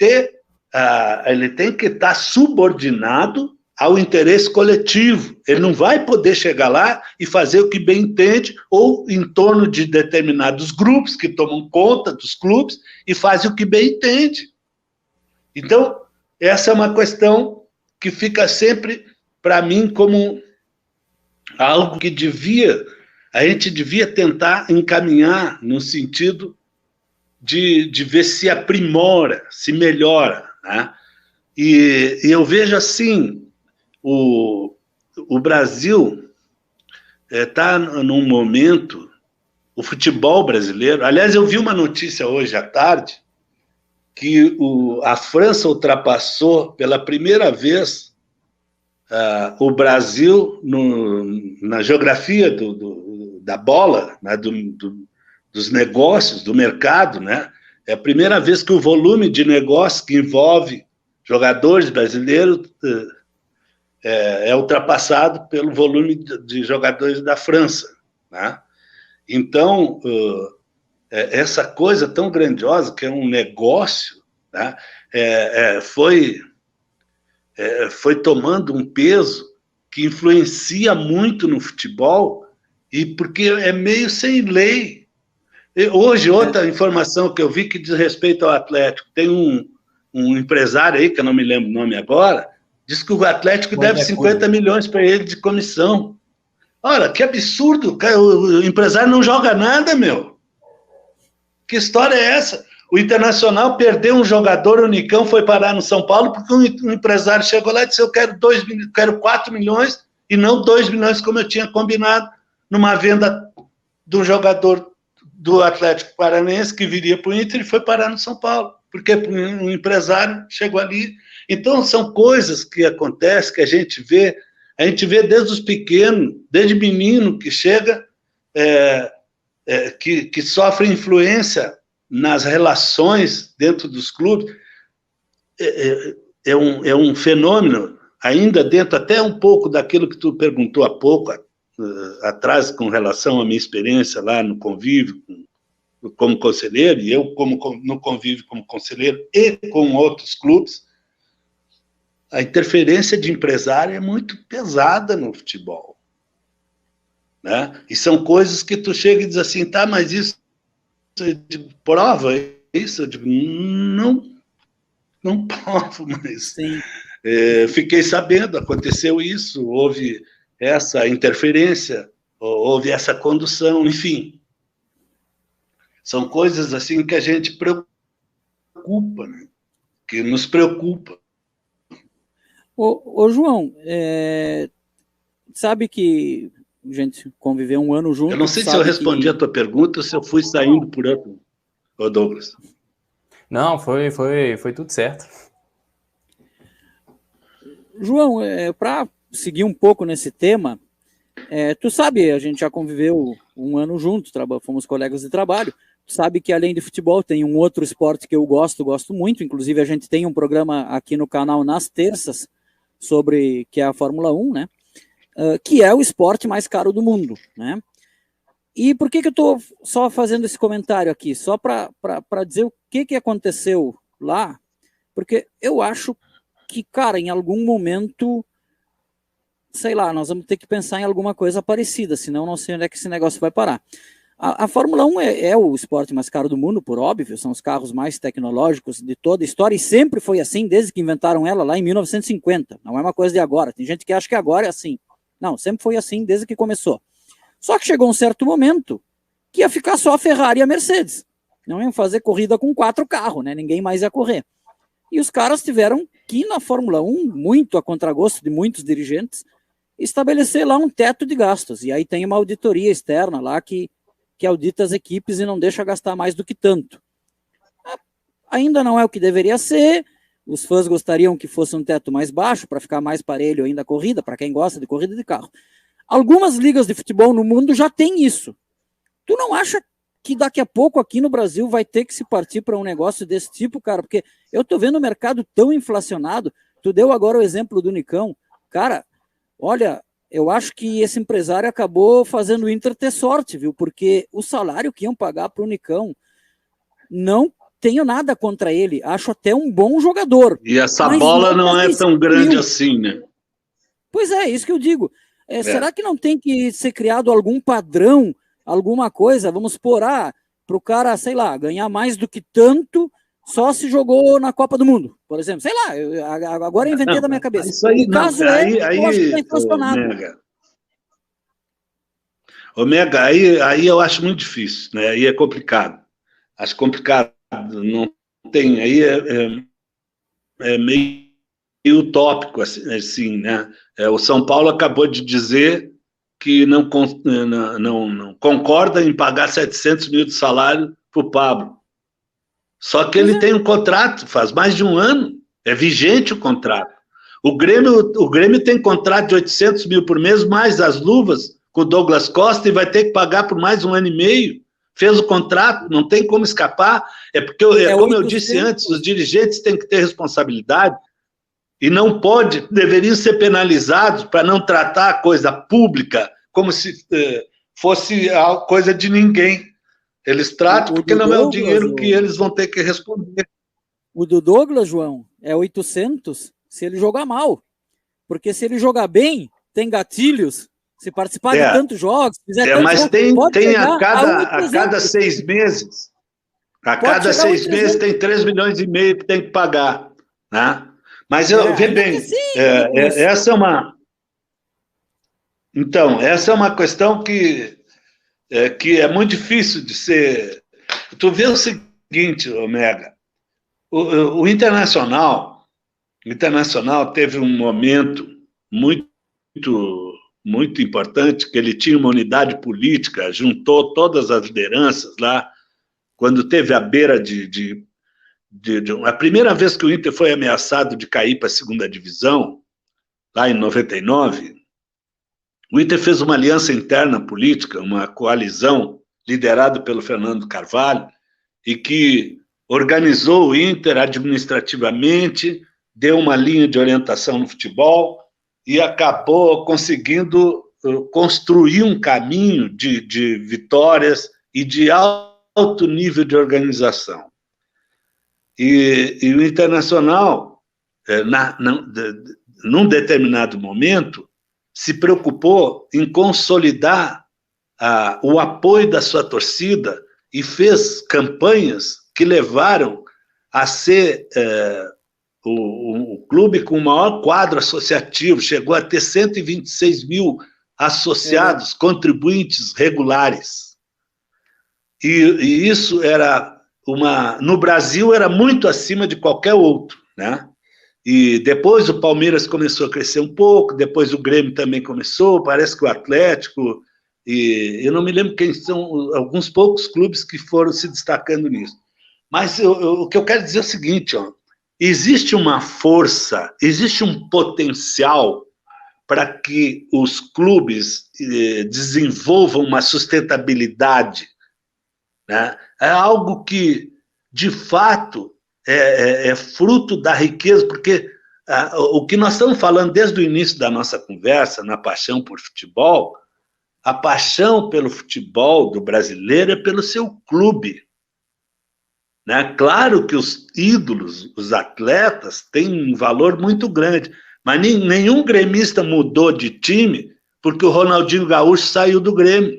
estar subordinado ao interesse coletivo. Ele não vai poder chegar lá e fazer o que bem entende, ou em torno de determinados grupos que tomam conta dos clubes e fazem o que bem entende. Então, essa é uma questão que fica sempre, para mim, como algo que a gente devia tentar encaminhar no sentido de ver se aprimora, se melhora, né? E eu vejo assim, o Brasil está num momento, o futebol brasileiro... Aliás, eu vi uma notícia hoje à tarde, que a França ultrapassou pela primeira vez o Brasil na geografia da bola, né, dos negócios, do mercado, né? É a primeira vez que o volume de negócios que envolve jogadores brasileiros é ultrapassado pelo volume de jogadores da França, né? Então, essa coisa tão grandiosa, que é um negócio, né, foi tomando um peso que influencia muito no futebol, e porque é meio sem lei. Hoje, outra informação que eu vi que diz respeito ao Atlético, tem um empresário aí, que eu não me lembro o nome agora, diz que o Atlético deve 50 milhões para ele de comissão. Ora, que absurdo, o empresário não joga nada, meu. Que história é essa? O Internacional perdeu um jogador, o Nicão foi parar no São Paulo, porque um empresário chegou lá e disse: eu quero 4 milhões e não 2 milhões, como eu tinha combinado, numa venda de um jogador do Atlético Paranaense que viria para o Inter e foi parar no São Paulo, porque um empresário chegou ali. Então, são coisas que acontecem, que a gente vê desde os pequenos, desde menino que chega, que sofre influência nas relações dentro dos clubes. É um fenômeno, ainda dentro até um pouco daquilo que tu perguntou há pouco atrás, com relação à minha experiência lá no convívio como conselheiro, e eu no convívio como conselheiro e com outros clubes. A interferência de empresário é muito pesada no futebol, né? E são coisas que tu chega e diz assim, tá, mas isso prova isso? Eu digo, não provo, mas fiquei sabendo, aconteceu isso, houve essa interferência, houve essa condução, enfim. São coisas assim que a gente preocupa, né? Que nos preocupa. Ô João, sabe que a gente conviveu um ano junto. Eu não sei se eu respondi a tua pergunta ou se eu fui saindo por outro, ô Douglas. Não, foi tudo certo. João, para seguir um pouco nesse tema, tu sabe, a gente já conviveu um ano juntos, fomos colegas de trabalho. Tu sabe que além de futebol tem um outro esporte que eu gosto muito, inclusive a gente tem um programa aqui no canal nas terças, que é a Fórmula 1, né? Que é o esporte mais caro do mundo, né? E por que eu estou só fazendo esse comentário aqui? Só para dizer o que aconteceu lá, porque eu acho que, cara, em algum momento, sei lá, nós vamos ter que pensar em alguma coisa parecida, senão não sei onde é que esse negócio vai parar. A Fórmula 1 é o esporte mais caro do mundo, por óbvio, são os carros mais tecnológicos de toda a história, e sempre foi assim, desde que inventaram ela lá em 1950, não é uma coisa de agora, tem gente que acha que agora é assim, não, sempre foi assim desde que começou. Só que chegou um certo momento que ia ficar só a Ferrari e a Mercedes, não iam fazer corrida com 4 carros, né? Ninguém mais ia correr. E os caras tiveram que, na Fórmula 1, muito a contragosto de muitos dirigentes, estabelecer lá um teto de gastos, e aí tem uma auditoria externa lá que audita as equipes e não deixa gastar mais do que tanto. Ainda não é o que deveria ser, os fãs gostariam que fosse um teto mais baixo, para ficar mais parelho ainda a corrida, para quem gosta de corrida de carro. Algumas ligas de futebol no mundo já têm isso. Tu não acha que daqui a pouco aqui no Brasil vai ter que se partir para um negócio desse tipo, cara? Porque eu tô vendo o mercado tão inflacionado, tu deu agora o exemplo do Nicão, cara, olha... Eu acho que esse empresário acabou fazendo o Inter ter sorte, viu? Porque o salário que iam pagar para o Nicão, não tenho nada contra ele. Acho até um bom jogador. E essa bola não é tão grande assim, né? Pois é, isso que eu digo. Será que não tem que ser criado algum padrão, alguma coisa? Vamos supor, para o cara, sei lá, ganhar mais do que tanto, só se jogou na Copa do Mundo, por exemplo. Sei lá, agora eu inventei da minha cabeça. Isso aí, o caso eu acho que está inflacionado. Omega, aí eu acho muito difícil, né? Aí é complicado. Acho complicado. Não tem, aí é meio utópico, assim, né? O São Paulo acabou de dizer que não concorda em pagar 700 mil de salário para o Pablo. Só que ele tem um contrato, faz mais de um ano, é vigente o contrato. O Grêmio tem contrato de 800 mil por mês, mais as luvas com o Douglas Costa, e vai ter que pagar por mais um ano e meio. Fez o contrato, não tem como escapar. É porque, como eu disse antes, os dirigentes têm que ter responsabilidade e deveriam ser penalizados para não tratar a coisa pública como se fosse a coisa de ninguém. Eles tratam porque não é o dinheiro que eles vão ter que responder. O do Douglas, João, é 800 se ele jogar mal. Porque se ele jogar bem, tem gatilhos. Se participar de tantos jogos, fizer tantos mas jogos, tem a cada 6 meses. A cada 6 meses tem 3 milhões e meio que tem que pagar. Né? Mas vê bem, essa é uma... Então, essa é uma questão que é muito difícil de ser... Tu vê o seguinte, Omega, o Internacional teve um momento muito importante, que ele tinha uma unidade política, juntou todas as lideranças lá, quando teve a beira a primeira vez que o Inter foi ameaçado de cair para a segunda divisão, lá em 99, o Inter fez uma aliança interna política, uma coalizão liderada pelo Fernando Carvalho, e que organizou o Inter administrativamente, deu uma linha de orientação no futebol e acabou conseguindo construir um caminho de vitórias e de alto nível de organização. E o Internacional, num determinado momento, se preocupou em consolidar o apoio da sua torcida e fez campanhas que levaram a ser o clube com o maior quadro associativo, chegou a ter 126 mil associados, contribuintes regulares. E isso era no Brasil era muito acima de qualquer outro, né? E depois o Palmeiras começou a crescer um pouco, depois o Grêmio também começou, parece que o Atlético, e eu não me lembro quem são alguns poucos clubes que foram se destacando nisso. Mas o que eu quero dizer é o seguinte, ó, existe uma força, existe um potencial para que os clubes desenvolvam uma sustentabilidade, né? É algo que, de fato, é fruto da riqueza, porque o que nós estamos falando desde o início da nossa conversa, na paixão por futebol, a paixão pelo futebol do brasileiro é pelo seu clube, né? Claro que os ídolos, os atletas, têm um valor muito grande, mas nenhum gremista mudou de time porque o Ronaldinho Gaúcho saiu do Grêmio.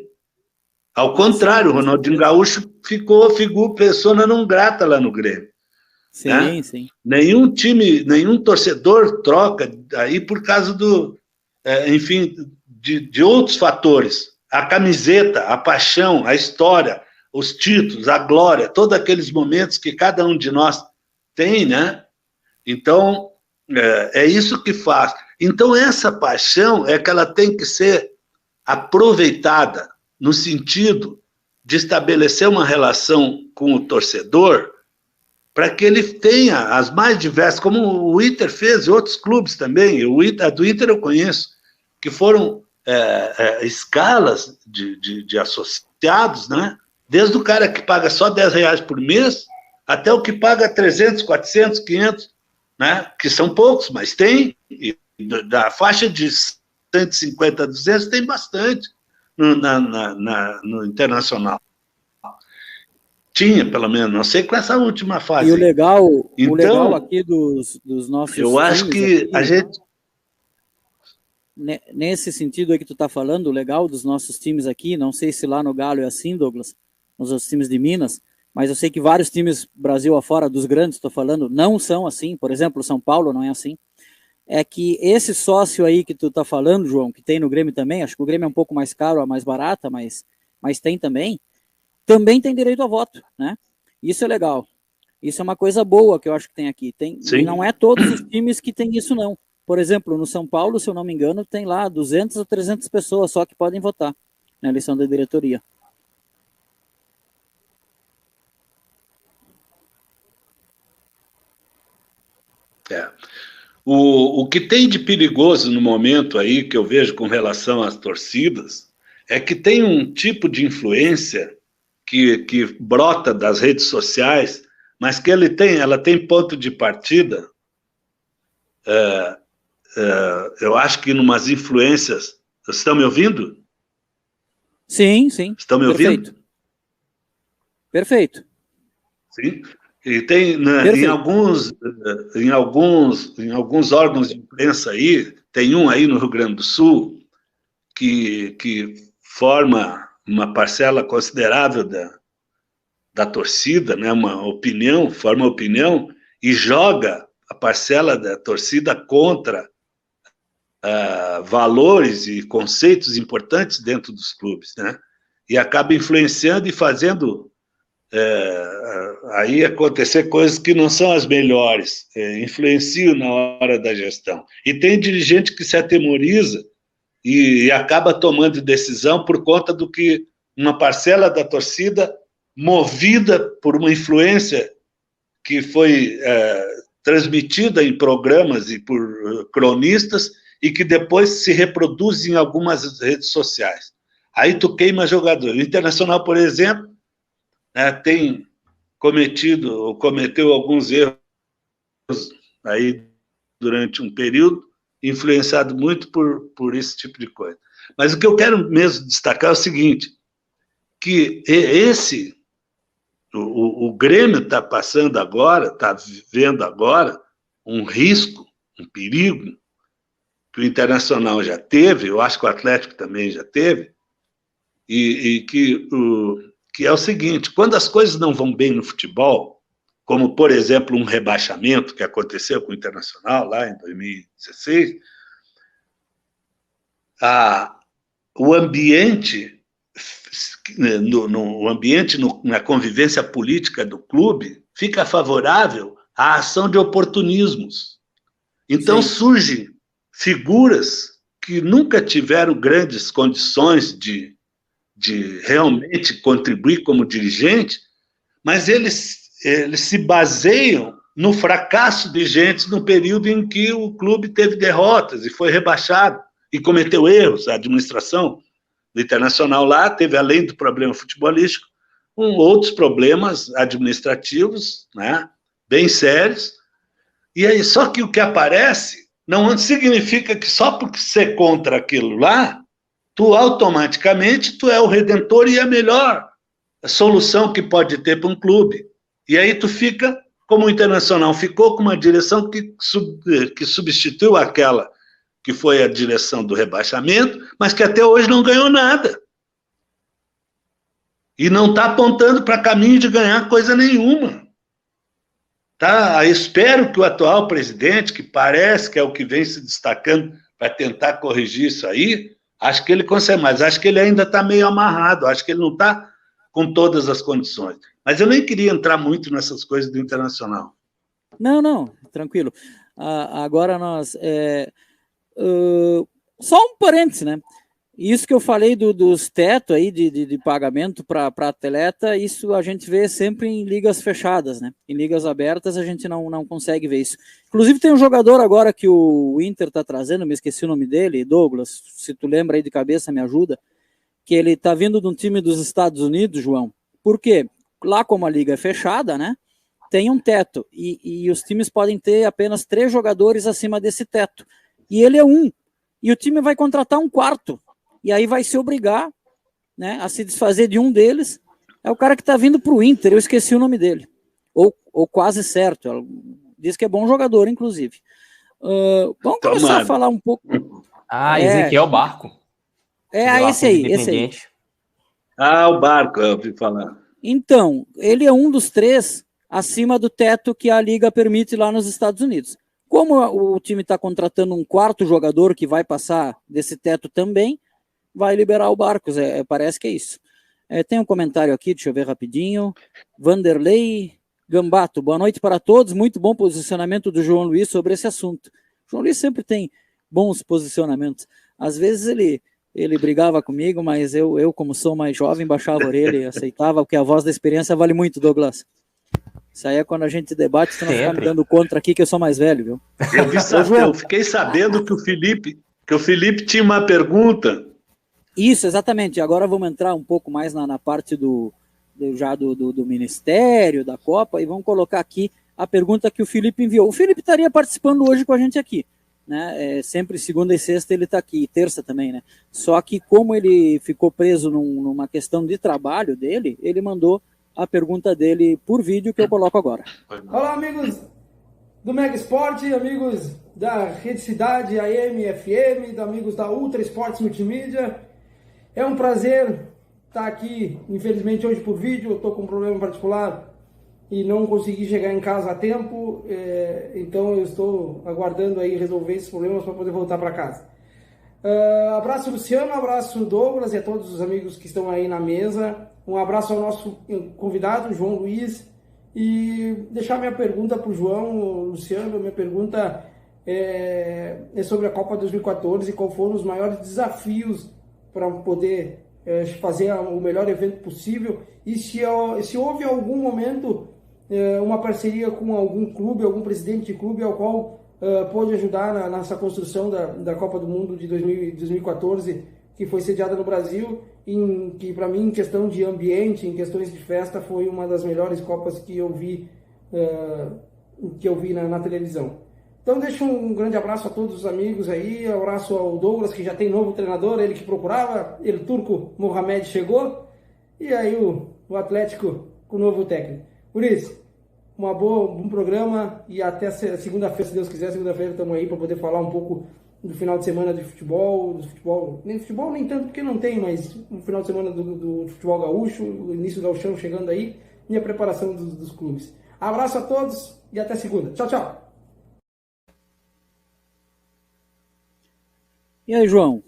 Ao contrário, o Ronaldinho Gaúcho ficou persona não grata lá no Grêmio. Sim, né? sim. Nenhum torcedor troca aí por causa enfim, de outros fatores. A camiseta, a paixão, a história, os títulos, a glória, todos aqueles momentos que cada um de nós tem, né? Então, é isso que faz. Então, essa paixão é que ela tem que ser aproveitada no sentido de estabelecer uma relação com o torcedor para que ele tenha as mais diversas, como o Inter fez, e outros clubes também, a do Inter eu conheço, que foram escalas de associados, né? Desde o cara que paga só R$10 por mês, até o que paga 300, 400, 500, né? Que são poucos, mas tem, e da faixa de 150 a 200 tem bastante no Internacional. Tinha, pelo menos, não sei com essa última fase. E o legal aqui dos nossos eu acho que aqui, a gente... Nesse sentido aí que tu tá falando, o legal dos nossos times aqui, não sei se lá no Galo é assim, Douglas, nos outros times de Minas, mas eu sei que vários times Brasil afora, dos grandes, estou falando, não são assim. Por exemplo, o São Paulo não é assim. É que esse sócio aí que tu tá falando, João, que tem no Grêmio também, acho que o Grêmio é um pouco mais caro, a mais barata, mas tem também tem direito a voto, né? Isso é legal. Isso é uma coisa boa que eu acho que tem aqui. E não é todos os times que tem isso, não. Por exemplo, no São Paulo, se eu não me engano, tem lá 200 ou 300 pessoas só que podem votar na eleição da diretoria. O que tem de perigoso no momento aí, que eu vejo com relação às torcidas, é que tem um tipo de influência que brota das redes sociais, mas que ela tem ponto de partida, eu acho que numas influências... Vocês estão me ouvindo? Sim, sim. Estão me ouvindo? Perfeito. Sim. E tem em alguns órgãos de imprensa aí, tem um aí no Rio Grande do Sul que forma uma parcela considerável da torcida, né, forma opinião e joga a parcela da torcida contra valores e conceitos importantes dentro dos clubes, né? E acaba influenciando e fazendo aí acontecer coisas que não são as melhores, influenciam na hora da gestão. E tem dirigente que se atemoriza e acaba tomando decisão por conta do que uma parcela da torcida, movida por uma influência que foi transmitida em programas e por cronistas e que depois se reproduz em algumas redes sociais. Aí tu queima jogador. O Internacional, por exemplo, cometeu alguns erros aí durante um período, influenciado muito por esse tipo de coisa. Mas o que eu quero mesmo destacar é o seguinte, que o Grêmio está passando agora, está vivendo agora um risco, um perigo, que o Internacional já teve, eu acho que o Atlético também já teve, e que que é o seguinte: quando as coisas não vão bem no futebol, como, por exemplo, um rebaixamento que aconteceu com o Internacional lá em 2016, o ambiente, na convivência política do clube, fica favorável à ação de oportunismos. Então, surgem figuras que nunca tiveram grandes condições de realmente contribuir como dirigente, mas eles se baseiam no fracasso de gente no período em que o clube teve derrotas e foi rebaixado e cometeu erros. A administração do Internacional lá teve, além do problema futebolístico, outros problemas administrativos, né, bem sérios. E aí, só que o que aparece não significa que só porque você é contra aquilo lá, tu automaticamente tu é o redentor e a melhor solução que pode ter para um clube. E aí tu fica, como o Internacional ficou, com uma direção que substituiu aquela que foi a direção do rebaixamento, mas que até hoje não ganhou nada. E não está apontando para caminho de ganhar coisa nenhuma. Tá? Espero que o atual presidente, que parece que é o que vem se destacando para tentar corrigir isso aí, acho que ele consegue, mas acho que ele ainda está meio amarrado, acho que ele não está com todas as condições. Mas eu nem queria entrar muito nessas coisas do Internacional. Não, tranquilo. Agora nós... só um parênteses, né? Isso que eu falei dos tetos aí de pagamento para atleta, isso a gente vê sempre em ligas fechadas, né? Em ligas abertas a gente não consegue ver isso. Inclusive tem um jogador agora que o Inter está trazendo, me esqueci o nome dele, Douglas, se tu lembra aí de cabeça me ajuda, que ele está vindo de um time dos Estados Unidos, João. Por quê? Lá como a liga é fechada, né? Tem um teto e os times podem ter apenas 3 jogadores acima desse teto. E ele é um. E o time vai contratar um quarto. E aí vai se obrigar, né, a se desfazer de um deles. É o cara que está vindo para o Inter, eu esqueci o nome dele. Ou quase certo. Ela diz que é bom jogador, inclusive. Vamos começar a falar um pouco. Ezequiel Barco. Esse aí. O Barco, eu ouvi falar. Então, ele é um dos 3 acima do teto que a Liga permite lá nos Estados Unidos. Como o time está contratando um quarto jogador que vai passar desse teto também, vai liberar o Barcos, parece que é isso. Tem um comentário aqui, deixa eu ver rapidinho. Vanderlei Gambato, boa noite para todos, muito bom posicionamento do João Luiz sobre esse assunto. O João Luiz sempre tem bons posicionamentos. Às vezes ele brigava comigo, mas eu como sou mais jovem, baixava a orelha e aceitava, porque a voz da experiência vale muito, Douglas. Isso aí é quando a gente debate, você não ficar me dando contra aqui, que eu sou mais velho, viu? Eu fiquei sabendo que o Felipe tinha uma pergunta. Isso, exatamente. Agora vamos entrar um pouco mais na parte do Ministério, da Copa, e vamos colocar aqui a pergunta que o Felipe enviou. O Felipe estaria participando hoje com a gente aqui, né? Sempre segunda e sexta ele está aqui, e terça também, né? Só que como ele ficou preso numa questão de trabalho dele, ele mandou a pergunta dele por vídeo, que eu coloco agora. Olá, amigos do Mega Esporte, amigos da Rede Cidade, AM, FM, amigos da Ultra Esportes Multimídia. É um prazer estar aqui, infelizmente hoje por vídeo, eu estou com um problema particular e não consegui chegar em casa a tempo, então eu estou aguardando aí resolver esses problemas para poder voltar para casa. Abraço Luciano, abraço Douglas e a todos os amigos que estão aí na mesa. Um abraço ao nosso convidado, João Luiz, e deixar minha pergunta para o João, Luciano. Minha pergunta é sobre a Copa 2014 e qual foram os maiores desafios para poder fazer o melhor evento possível, e se houve algum momento uma parceria com algum clube, algum presidente de clube ao qual pôde ajudar nessa construção da Copa do Mundo de 2014, que foi sediada no Brasil, que para mim, em questão de ambiente, em questões de festa, foi uma das melhores Copas que eu vi na televisão. Então deixo um grande abraço a todos os amigos aí, abraço ao Douglas, que já tem novo treinador, ele que procurava, ele turco Mohamed chegou, e aí o Atlético com o novo técnico. Por isso, um bom programa, e até segunda-feira, se Deus quiser, segunda-feira estamos aí para poder falar um pouco do final de semana de futebol, nem tanto porque não tem, mas no final de semana do futebol gaúcho, o início do gauchão chegando aí, e a preparação dos clubes. Abraço a todos e até segunda. Tchau, tchau. E aí, João?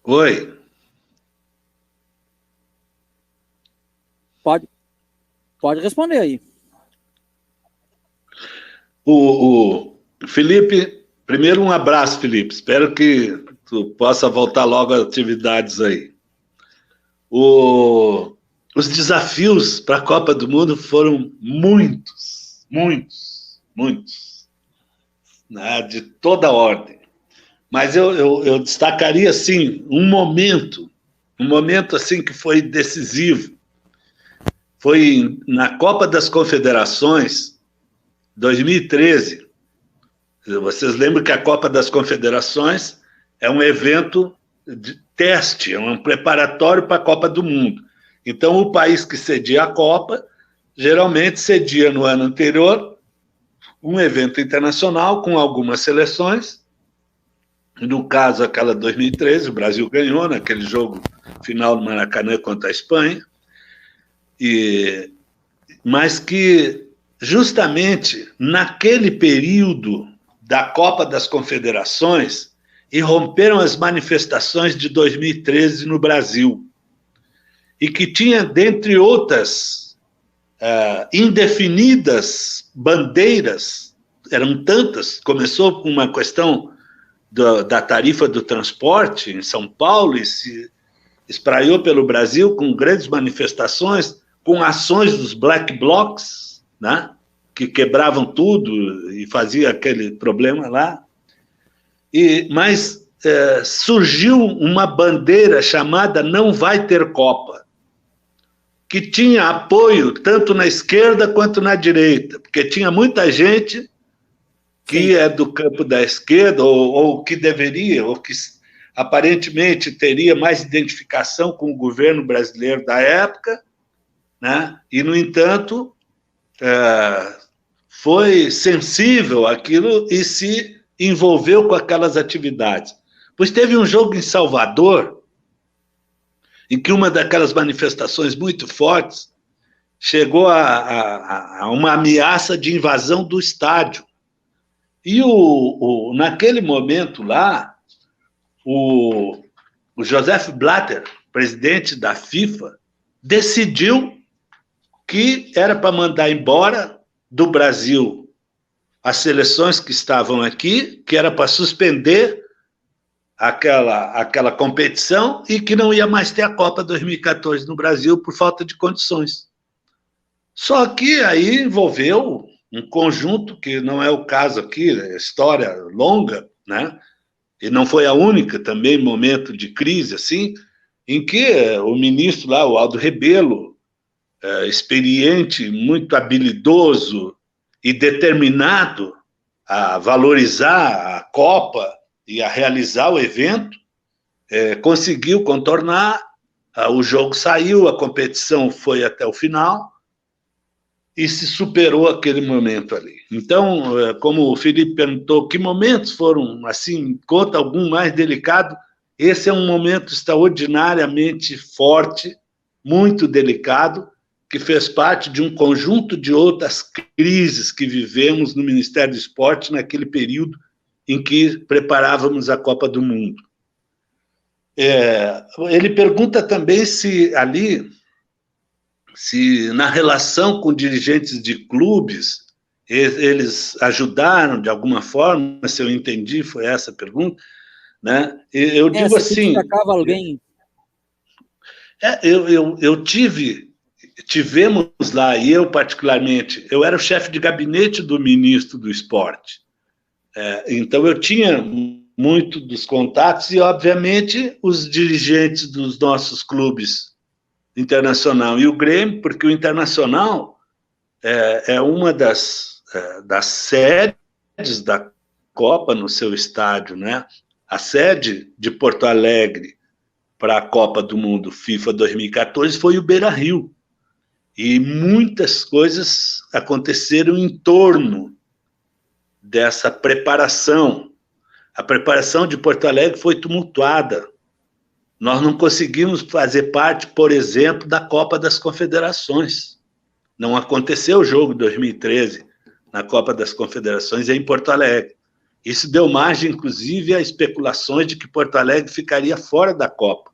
Oi. Pode responder aí. O Felipe, primeiro um abraço, Felipe. Espero que tu possa voltar logo às atividades aí. Os desafios para a Copa do Mundo foram muitos, né, de toda ordem. Mas eu destacaria, assim, um momento assim que foi decisivo. Foi na Copa das Confederações, 2013. Vocês lembram que a Copa das Confederações é um evento de teste, é um preparatório para a Copa do Mundo. Então, o país que cedia a Copa, geralmente cedia no ano anterior um evento internacional com algumas seleções. No caso, aquela 2013, o Brasil ganhou naquele jogo final do Maracanã contra a Espanha, mas que justamente naquele período da Copa das Confederações irromperam as manifestações de 2013 no Brasil, e que tinha, dentre outras indefinidas bandeiras, eram tantas, começou com uma questão da tarifa do transporte em São Paulo e se espraiou pelo Brasil com grandes manifestações, com ações dos black blocs, né, que quebravam tudo e fazia aquele problema lá. Mas surgiu uma bandeira chamada Não Vai Ter Copa, que tinha apoio tanto na esquerda quanto na direita, porque tinha muita gente que é do campo da esquerda, ou que deveria, ou que aparentemente teria mais identificação com o governo brasileiro da época, né? E, no entanto, foi sensível àquilo e se envolveu com aquelas atividades. Pois teve um jogo em Salvador, em que uma daquelas manifestações muito fortes chegou a uma ameaça de invasão do estádio. E naquele momento lá, o Joseph Blatter, presidente da FIFA, decidiu que era para mandar embora do Brasil as seleções que estavam aqui, que era para suspender aquela competição e que não ia mais ter a Copa 2014 no Brasil por falta de condições. Só que aí envolveu um conjunto que não é o caso aqui, é história longa, né? E não foi a única também momento de crise assim, em que o ministro lá, o Aldo Rebelo, experiente, muito habilidoso e determinado a valorizar a Copa e a realizar o evento, conseguiu contornar, o jogo saiu, a competição foi até o final, e se superou aquele momento ali. Então, como o Felipe perguntou, que momentos foram, assim, conta algum mais delicado, esse é um momento extraordinariamente forte, muito delicado, que fez parte de um conjunto de outras crises que vivemos no Ministério do Esporte naquele período em que preparávamos a Copa do Mundo. Ele pergunta também se na relação com dirigentes de clubes, eles ajudaram de alguma forma, se eu entendi, foi essa a pergunta, né? Eu digo assim... alguém... Tivemos lá, e eu particularmente, eu era o chefe de gabinete do ministro do Esporte, então eu tinha muito dos contatos e, obviamente, os dirigentes dos nossos clubes, Internacional e o Grêmio, porque o Internacional é uma das sedes da Copa no seu estádio, né? A sede de Porto Alegre para a Copa do Mundo FIFA 2014 foi o Beira-Rio. E muitas coisas aconteceram em torno dessa preparação. A preparação de Porto Alegre foi tumultuada. Nós não conseguimos fazer parte, por exemplo, da Copa das Confederações. Não aconteceu o jogo de 2013 na Copa das Confederações em Porto Alegre. Isso deu margem, inclusive, a especulações de que Porto Alegre ficaria fora da Copa.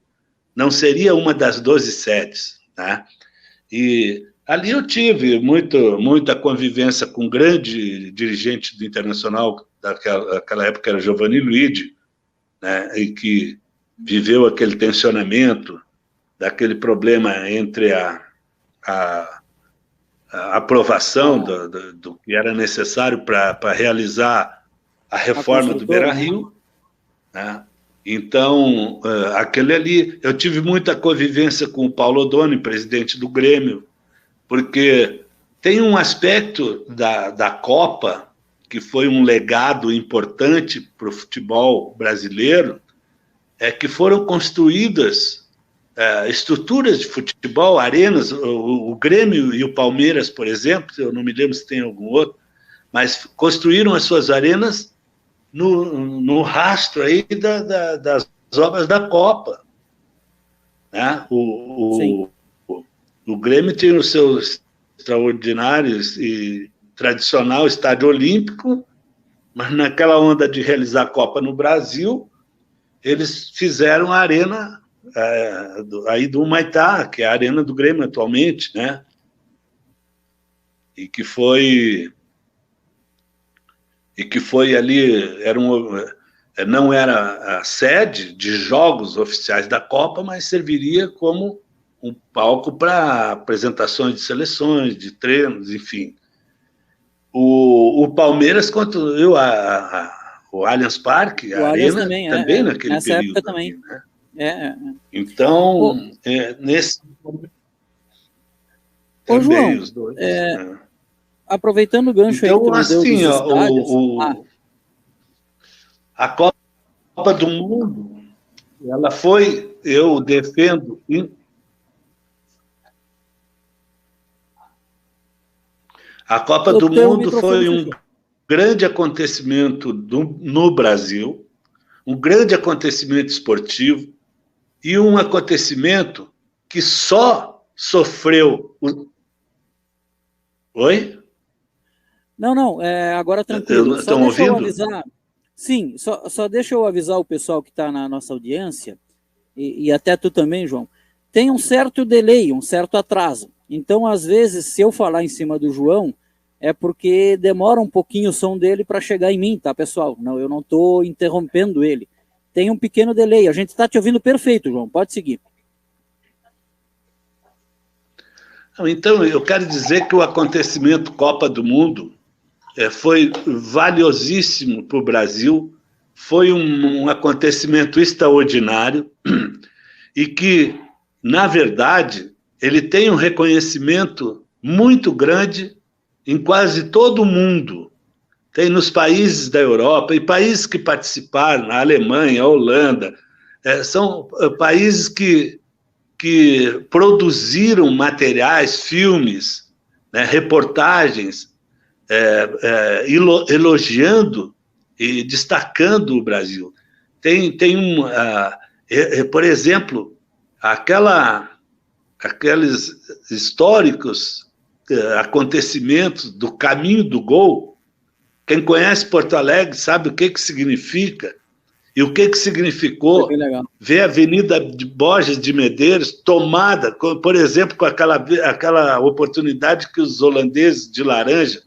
Não seria uma das 12 sedes, né? E ali eu tive muita convivência com um grande dirigente do Internacional, daquela época era Giovanni Luigi, né? E que viveu aquele tensionamento, daquele problema entre a aprovação do que era necessário para realizar a reforma do Beira-Rio, né? Então, aquele ali, eu tive muita convivência com o Paulo Odoni, presidente do Grêmio, porque tem um aspecto da Copa que foi um legado importante para o futebol brasileiro, que foram construídas estruturas de futebol, arenas, o Grêmio e o Palmeiras, por exemplo, eu não me lembro se tem algum outro, mas construíram as suas arenas no rastro aí das obras da Copa, né? O Grêmio tem o seu extraordinário e tradicional estádio olímpico, mas naquela onda de realizar a Copa no Brasil, eles fizeram a arena aí do Humaitá, que é a arena do Grêmio atualmente, né? E que foi ali, não era a sede de jogos oficiais da Copa, mas serviria como um palco para apresentações de seleções, de treinos, enfim. O Palmeiras construiu o Allianz Parque, a arena também naquele nessa período. Época também. Né? Então, nesse... Ô, João, os dois, aproveitando o gancho então, aí que assim, deu dos estádios, a Copa do Mundo, ela foi, eu defendo... A Copa do Mundo foi um grande acontecimento no Brasil, um grande acontecimento esportivo e um acontecimento que só sofreu... Oi? Não, agora tranquilo. Só Estão deixa eu ouvindo? avisar. Sim, só deixa eu avisar o pessoal que está na nossa audiência, e até tu também, João. Tem um certo delay, um certo atraso. Então, às vezes, se eu falar em cima do João, é porque demora um pouquinho o som dele para chegar em mim, tá, pessoal? Não, eu não estou interrompendo ele. Tem um pequeno delay. A gente está te ouvindo perfeito, João. Pode seguir. Então, eu quero dizer que o acontecimento Copa do Mundo foi valiosíssimo para o Brasil, foi um acontecimento extraordinário e que, na verdade, ele tem um reconhecimento muito grande em quase todo o mundo. Tem nos países da Europa e países que participaram, a Alemanha, a Holanda, são países que produziram materiais, filmes, né, reportagens, elogiando e destacando o Brasil. Tem por exemplo, aqueles históricos acontecimentos do Caminho do Gol. Quem conhece Porto Alegre sabe o que significa e o que significou ver a Avenida de Borges de Medeiros tomada, por exemplo, com aquela oportunidade que os holandeses de laranja,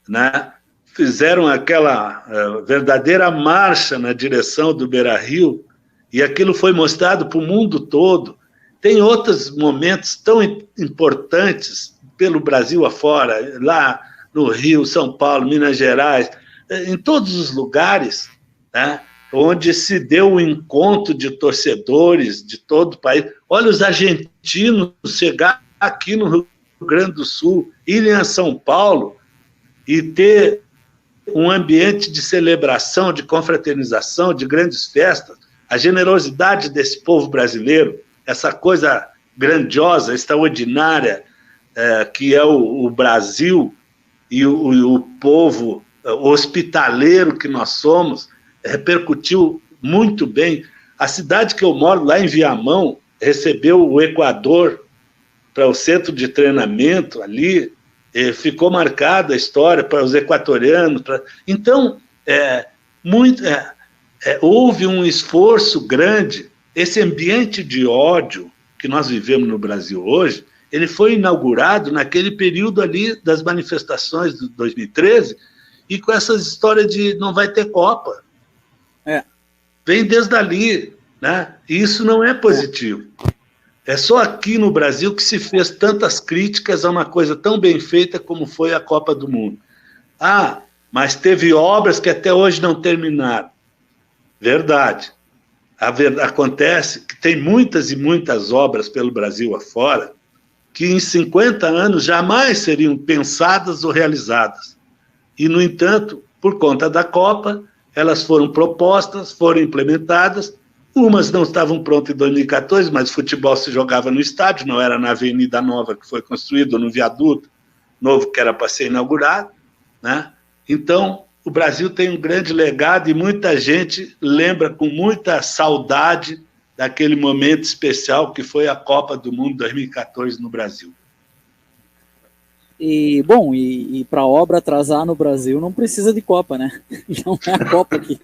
né, fizeram aquela verdadeira marcha na direção do Beira-Rio, e aquilo foi mostrado para o mundo todo. Tem outros momentos tão importantes pelo Brasil afora, lá no Rio, São Paulo, Minas Gerais, em todos os lugares, né, onde se deu o encontro de torcedores de todo o país. Olha, os argentinos chegar aqui no Rio Grande do Sul, irem a São Paulo e ter um ambiente de celebração, de confraternização, de grandes festas, a generosidade desse povo brasileiro, essa coisa grandiosa, extraordinária, que é o Brasil e o povo hospitaleiro que nós somos, repercutiu muito bem. A cidade que eu moro, lá em Viamão, recebeu o Equador para o centro de treinamento ali, ficou marcada a história para os equatorianos. Então, houve um esforço grande. Esse ambiente de ódio que nós vivemos no Brasil hoje, ele foi inaugurado naquele período ali das manifestações de 2013, e com essas histórias de não vai ter Copa. Vem desde ali, né? E isso não é positivo. É só aqui no Brasil que se fez tantas críticas a uma coisa tão bem feita como foi a Copa do Mundo. Mas teve obras que até hoje não terminaram. Verdade. Acontece que tem muitas e muitas obras pelo Brasil afora que em 50 anos jamais seriam pensadas ou realizadas. E, no entanto, por conta da Copa, elas foram propostas, foram implementadas. Umas não estavam prontas em 2014, mas o futebol se jogava no estádio, não era na Avenida Nova que foi construída, ou no viaduto novo que era para ser inaugurado, né? Então, o Brasil tem um grande legado e muita gente lembra com muita saudade daquele momento especial que foi a Copa do Mundo 2014 no Brasil. E para a obra atrasar no Brasil não precisa de Copa, né? Não é a Copa que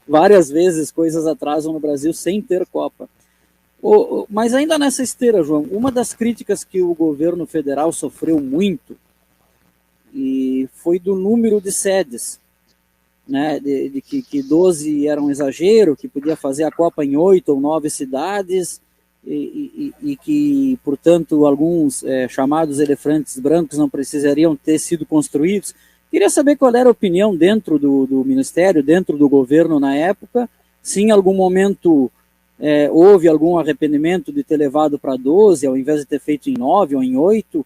várias vezes coisas atrasam no Brasil sem ter Copa. Mas ainda nessa esteira, João, uma das críticas que o governo federal sofreu muito e foi do número de sedes, né? De que 12 era um exagero, que podia fazer a Copa em 8 ou 9 cidades, e que, portanto, alguns chamados elefantes brancos não precisariam ter sido construídos. Queria saber qual era a opinião dentro do Ministério, dentro do governo na época, se em algum momento houve algum arrependimento de ter levado para 12, ao invés de ter feito em 9 ou em 8,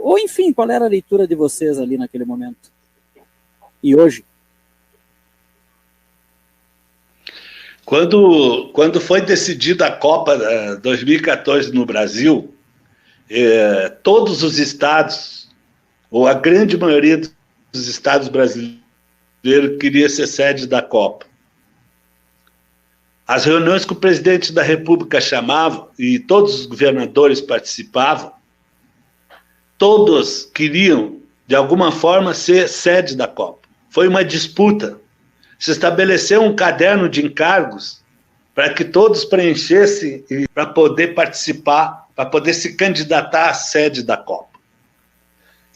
ou enfim, qual era a leitura de vocês ali naquele momento? E hoje? Quando foi decidida a Copa 2014 no Brasil, todos os estados, ou a grande maioria dos estados brasileiros, queria ser sede da Copa. As reuniões que o presidente da República chamava, e todos os governadores participavam, todos queriam, de alguma forma, ser sede da Copa. Foi uma disputa. Se estabeleceu um caderno de encargos para que todos preenchessem para poder participar, para poder se candidatar à sede da Copa.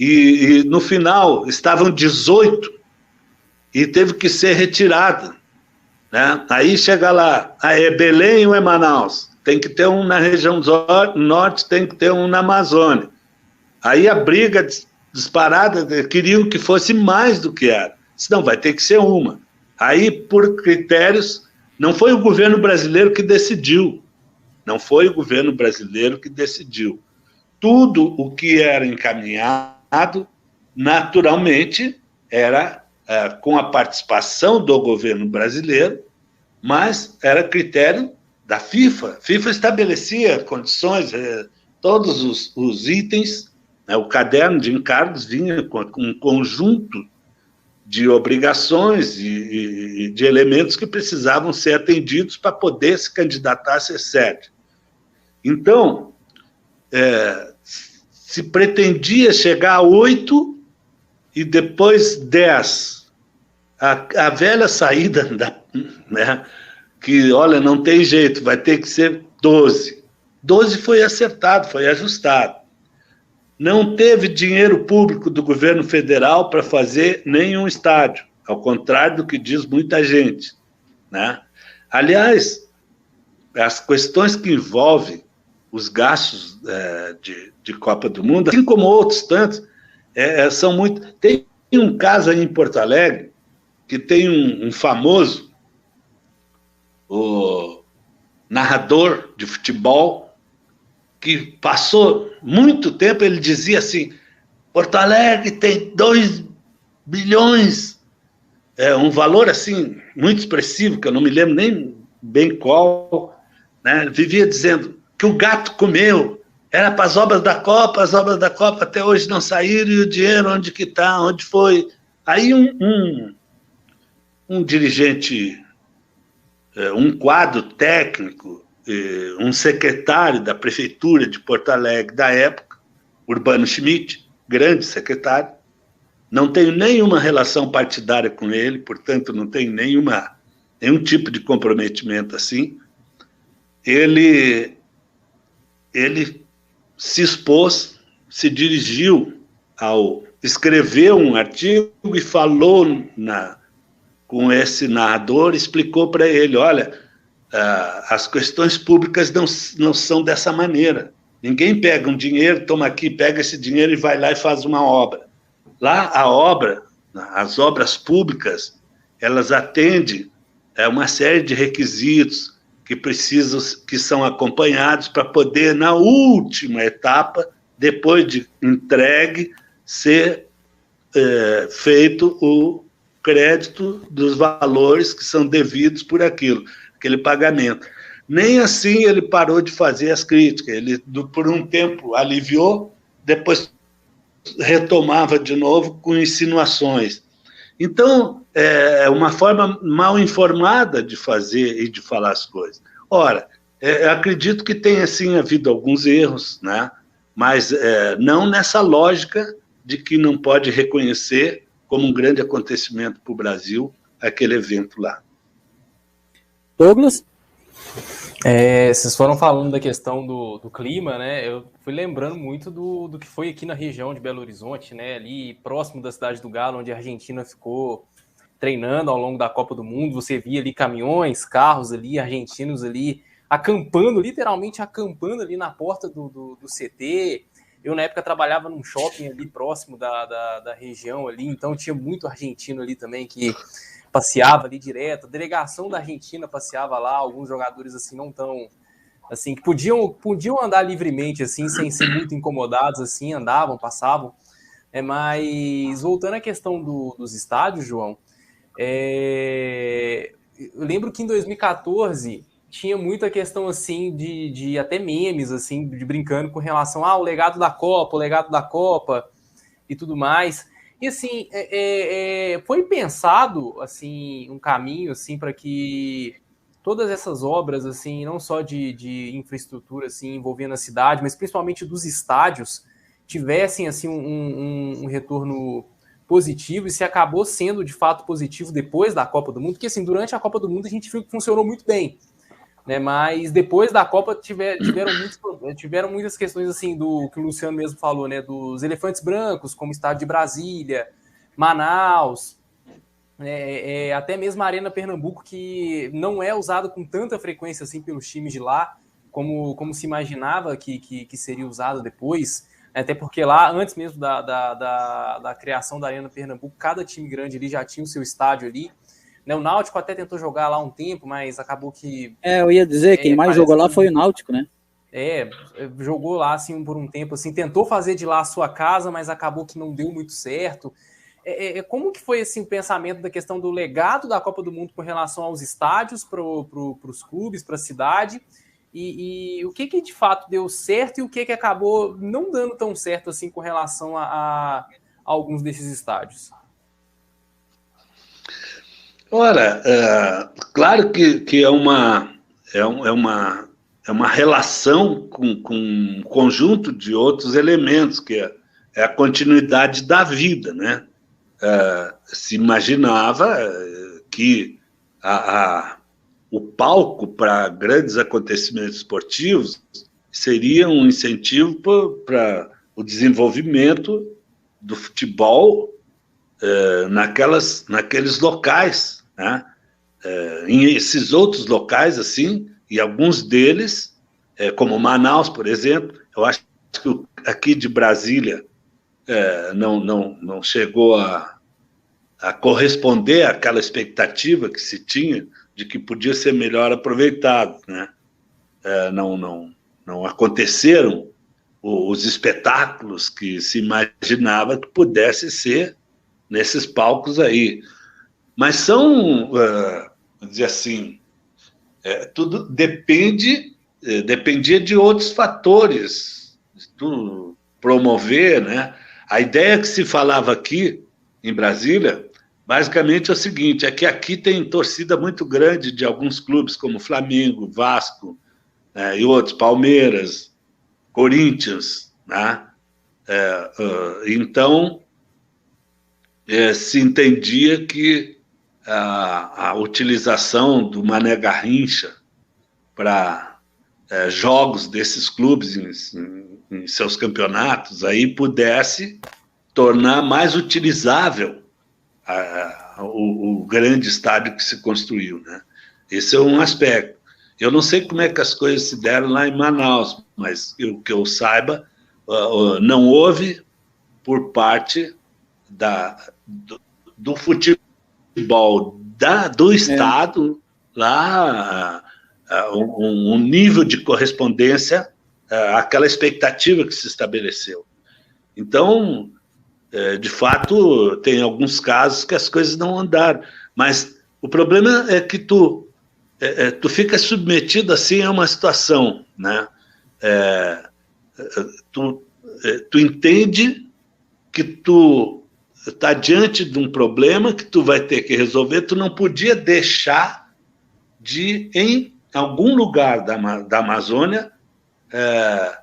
E no final estavam 18 e teve que ser retirada, né? Aí chega lá, é Belém ou é Manaus? Tem que ter um na região norte, tem que ter um na Amazônia. Aí a briga disparada, queriam que fosse mais do que era, senão vai ter que ser uma. Aí, por critérios, não foi o governo brasileiro que decidiu. Não foi o governo brasileiro que decidiu. Tudo o que era encaminhado, naturalmente, era com a participação do governo brasileiro, mas era critério da FIFA. A FIFA estabelecia condições, todos os itens, né, o caderno de encargos vinha com um conjunto de obrigações e de elementos que precisavam ser atendidos para poder se candidatar a ser sede. Então, se pretendia chegar a 8 e depois 10. A velha saída, né, que, olha, não tem jeito, vai ter que ser 12. 12 foi acertado, foi ajustado. Não teve dinheiro público do governo federal para fazer nenhum estádio, ao contrário do que diz muita gente, né? Aliás, as questões que envolvem os gastos de Copa do Mundo, assim como outros tantos, são muito... Tem um caso aí em Porto Alegre, que tem um famoso narrador de futebol, que passou muito tempo, ele dizia assim, Porto Alegre tem 2 bilhões, um valor assim, muito expressivo, que eu não me lembro nem bem qual, né? Vivia dizendo que o gato comeu, era para as obras da Copa até hoje não saíram, e o dinheiro onde que está, onde foi? Aí um dirigente, um quadro técnico, um secretário da prefeitura de Porto Alegre da época, Urbano Schmidt, grande secretário, não tenho nenhuma relação partidária com ele, portanto não tenho nenhum tipo de comprometimento assim. Ele se expôs, se dirigiu escreveu um artigo e falou com esse narrador, explicou para ele, olha, as questões públicas não são dessa maneira. Ninguém pega um dinheiro, toma aqui, pega esse dinheiro e vai lá e faz uma obra. Lá as obras públicas, elas atendem uma série de requisitos que são acompanhados para poder, na última etapa, depois de entregue, ser feito o crédito dos valores que são devidos por aquele pagamento. Nem assim ele parou de fazer as críticas. Ele, por um tempo, aliviou, depois retomava de novo com insinuações. Então, é uma forma mal informada de fazer e de falar as coisas. Ora, eu acredito que tenha, sim, havido alguns erros, né? Mas não nessa lógica de que não pode reconhecer como um grande acontecimento para o Brasil aquele evento lá. Douglas? Vocês foram falando da questão do clima, né? Eu fui lembrando muito do que foi aqui na região de Belo Horizonte, né? Ali próximo da Cidade do Galo, onde a Argentina ficou treinando ao longo da Copa do Mundo. Você via ali caminhões, carros ali, argentinos ali, acampando, literalmente acampando ali na porta do CT. Eu, na época, trabalhava num shopping ali próximo da região ali, então tinha muito argentino ali também que passeava ali direto. A delegação da Argentina passeava lá, alguns jogadores assim não tão assim, que podiam andar livremente assim, sem ser muito incomodados assim, andavam, passavam. Mas voltando à questão dos estádios, João, eu lembro que em 2014 tinha muita questão assim de até memes assim, de brincando com relação ao legado da Copa e tudo mais. E assim, foi pensado assim um caminho assim para que todas essas obras assim, não só de infraestrutura assim envolvendo a cidade, mas principalmente dos estádios, tivessem assim um retorno positivo, e se acabou sendo de fato positivo depois da Copa do Mundo, porque assim, durante a Copa do Mundo a gente viu que funcionou muito bem, né? Mas depois da Copa tiveram muitas questões assim, do que o Luciano mesmo falou, né? Dos elefantes brancos, como o estádio de Brasília, Manaus, até mesmo a Arena Pernambuco, que não é usada com tanta frequência assim pelos times de lá, como se imaginava que seria usada depois. Até porque lá, antes mesmo da criação da Arena Pernambuco, cada time grande ali já tinha o seu estádio ali. O Náutico até tentou jogar lá um tempo, mas acabou que... eu ia dizer, quem mais jogou lá foi o Náutico, né? Jogou lá assim, por um tempo, assim, tentou fazer de lá a sua casa, mas acabou que não deu muito certo. Como que foi assim, o pensamento da questão do legado da Copa do Mundo com relação aos estádios para os clubes, para a cidade? E o que de fato deu certo e o que acabou não dando tão certo assim com relação a alguns desses estádios? Ora, claro que é uma relação com um conjunto de outros elementos, que é a continuidade da vida, né? Se imaginava que o palco para grandes acontecimentos esportivos seria um incentivo para o desenvolvimento do futebol naqueles locais, né? Em esses outros locais, assim, e alguns deles, como Manaus, por exemplo, eu acho que aqui de Brasília não chegou a corresponder àquela expectativa que se tinha de que podia ser melhor aproveitado, né? Não aconteceram os espetáculos que se imaginava que pudesse ser nesses palcos aí. Mas vamos dizer assim, tudo dependia de outros fatores tu promover, né? A ideia que se falava aqui em Brasília, basicamente é o seguinte, é que aqui tem torcida muito grande de alguns clubes como Flamengo, Vasco, né, e outros, Palmeiras, Corinthians, né? Então, se entendia que a utilização do Mané Garrincha para jogos desses clubes em seus campeonatos aí pudesse tornar mais utilizável o grande estádio que se construiu, né? Esse é um aspecto. Eu não sei como é que as coisas se deram lá em Manaus, mas o que eu saiba, não houve por parte do futebol do Estado lá um nível de correspondência àquela expectativa que se estabeleceu. Então, de fato, tem alguns casos que as coisas não andaram, mas o problema é que tu fica submetido assim a uma situação, né? Tu entende que tu está diante de um problema que tu vai ter que resolver, tu não podia deixar de, em algum lugar da Amazônia,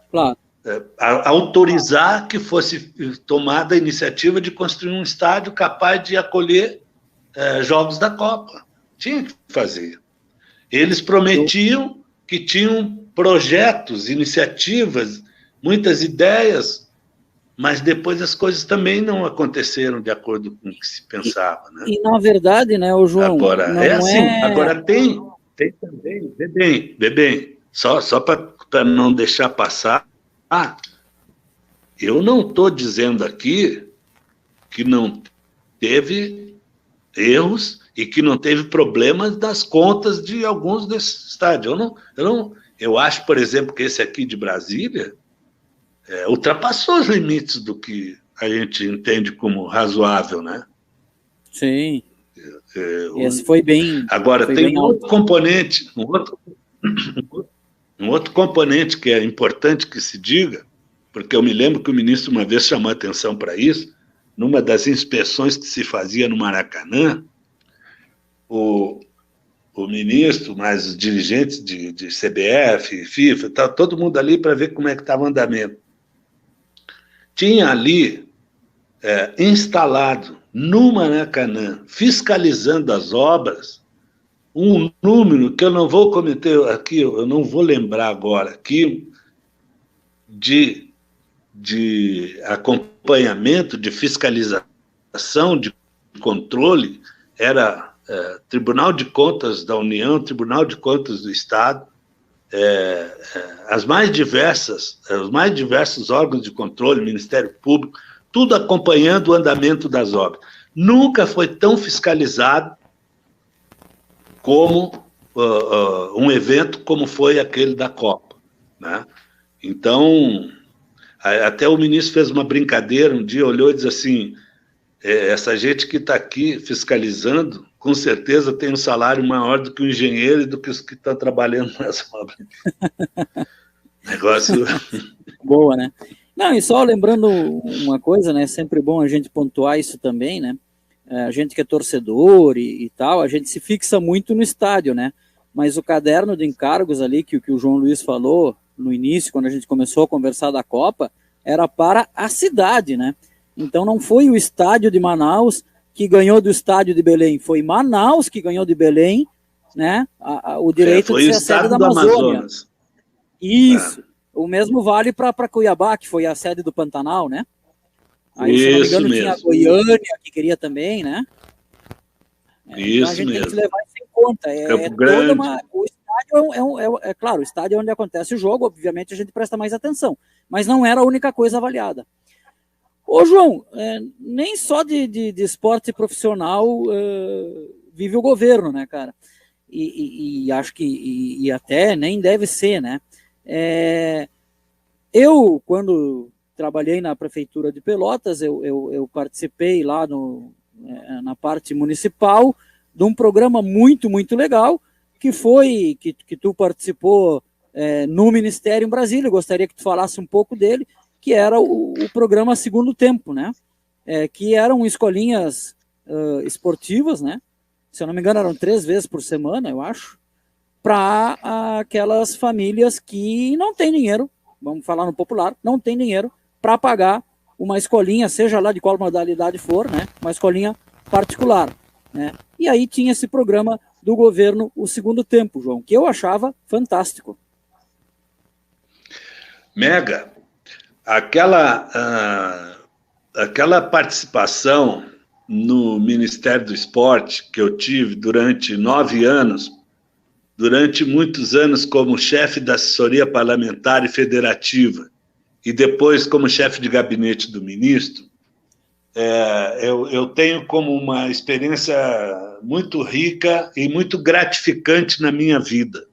claro, autorizar que fosse tomada a iniciativa de construir um estádio capaz de acolher jogos da Copa. Tinha que fazer. Eles prometiam que tinham projetos, iniciativas, muitas ideias, mas depois as coisas também não aconteceram de acordo com o que se pensava, né? E na verdade, né, o João... Agora, agora tem também, vê bem, só para não deixar passar, eu não estou dizendo aqui que não teve erros e que não teve problemas das contas de alguns desses estádios. Eu acho, por exemplo, que esse aqui de Brasília ultrapassou os limites do que a gente entende como razoável, né? Sim. Esse foi bem... Agora, foi tem bem um outro componente, um outro componente que é importante que se diga, porque eu me lembro que o ministro uma vez chamou a atenção para isso, numa das inspeções que se fazia no Maracanã, o ministro, mais os dirigentes de CBF, FIFA, todo mundo ali para ver como é que estava o andamento. Tinha ali instalado no Maracanã, fiscalizando as obras, um número que eu não vou cometer aqui, eu não vou lembrar agora aqui, de acompanhamento, de fiscalização, de controle, era Tribunal de Contas da União, Tribunal de Contas do Estado, os mais diversos órgãos de controle, Ministério Público, tudo acompanhando o andamento das obras. Nunca foi tão fiscalizado como um evento como foi aquele da Copa, né? Então, até o ministro fez uma brincadeira, um dia olhou e disse assim, essa gente que está aqui fiscalizando, com certeza tem um salário maior do que o engenheiro e do que os que estão trabalhando nas obras. Negócio... Boa, né? Não, e só lembrando uma coisa, né? É sempre bom a gente pontuar isso também, né? A gente que é torcedor e tal, a gente se fixa muito no estádio, né? Mas o caderno de encargos ali, que o João Luiz falou no início, quando a gente começou a conversar da Copa, era para a cidade, né? Então não foi o estádio de Manaus que ganhou do estádio de Belém, foi Manaus que ganhou de Belém, né? O direito de ser a sede da Amazônia. Isso. O mesmo vale para Cuiabá, que foi a sede do Pantanal, né? Aí, se não me engano, tinha a Goiânia, que queria também, né? Isso então a gente mesmo. tem que levar isso em conta. O estádio é claro, o estádio é onde acontece o jogo, obviamente a gente presta mais atenção, mas não era a única coisa avaliada. Ô, João, nem só de esporte profissional vive o governo, né, cara? E acho que até nem deve ser, né? Eu, quando trabalhei na prefeitura de Pelotas, eu participei lá na parte municipal de um programa muito, muito legal, que foi, que tu participou no Ministério em Brasília. Eu gostaria que tu falasse um pouco dele, que era o programa Segundo Tempo, né? Que eram escolinhas esportivas, né? Se eu não me engano, eram 3 vezes por semana, eu acho, para aquelas famílias que não têm dinheiro, vamos falar no popular, não tem dinheiro para pagar uma escolinha, seja lá de qual modalidade for, né? Uma escolinha particular, né? E aí tinha esse programa do governo, o Segundo Tempo, João, que eu achava fantástico. Mega, aquela participação no Ministério do Esporte que eu tive durante 9 anos, durante muitos anos como chefe da assessoria parlamentar e federativa, e depois como chefe de gabinete do ministro, eu tenho como uma experiência muito rica e muito gratificante na minha vida.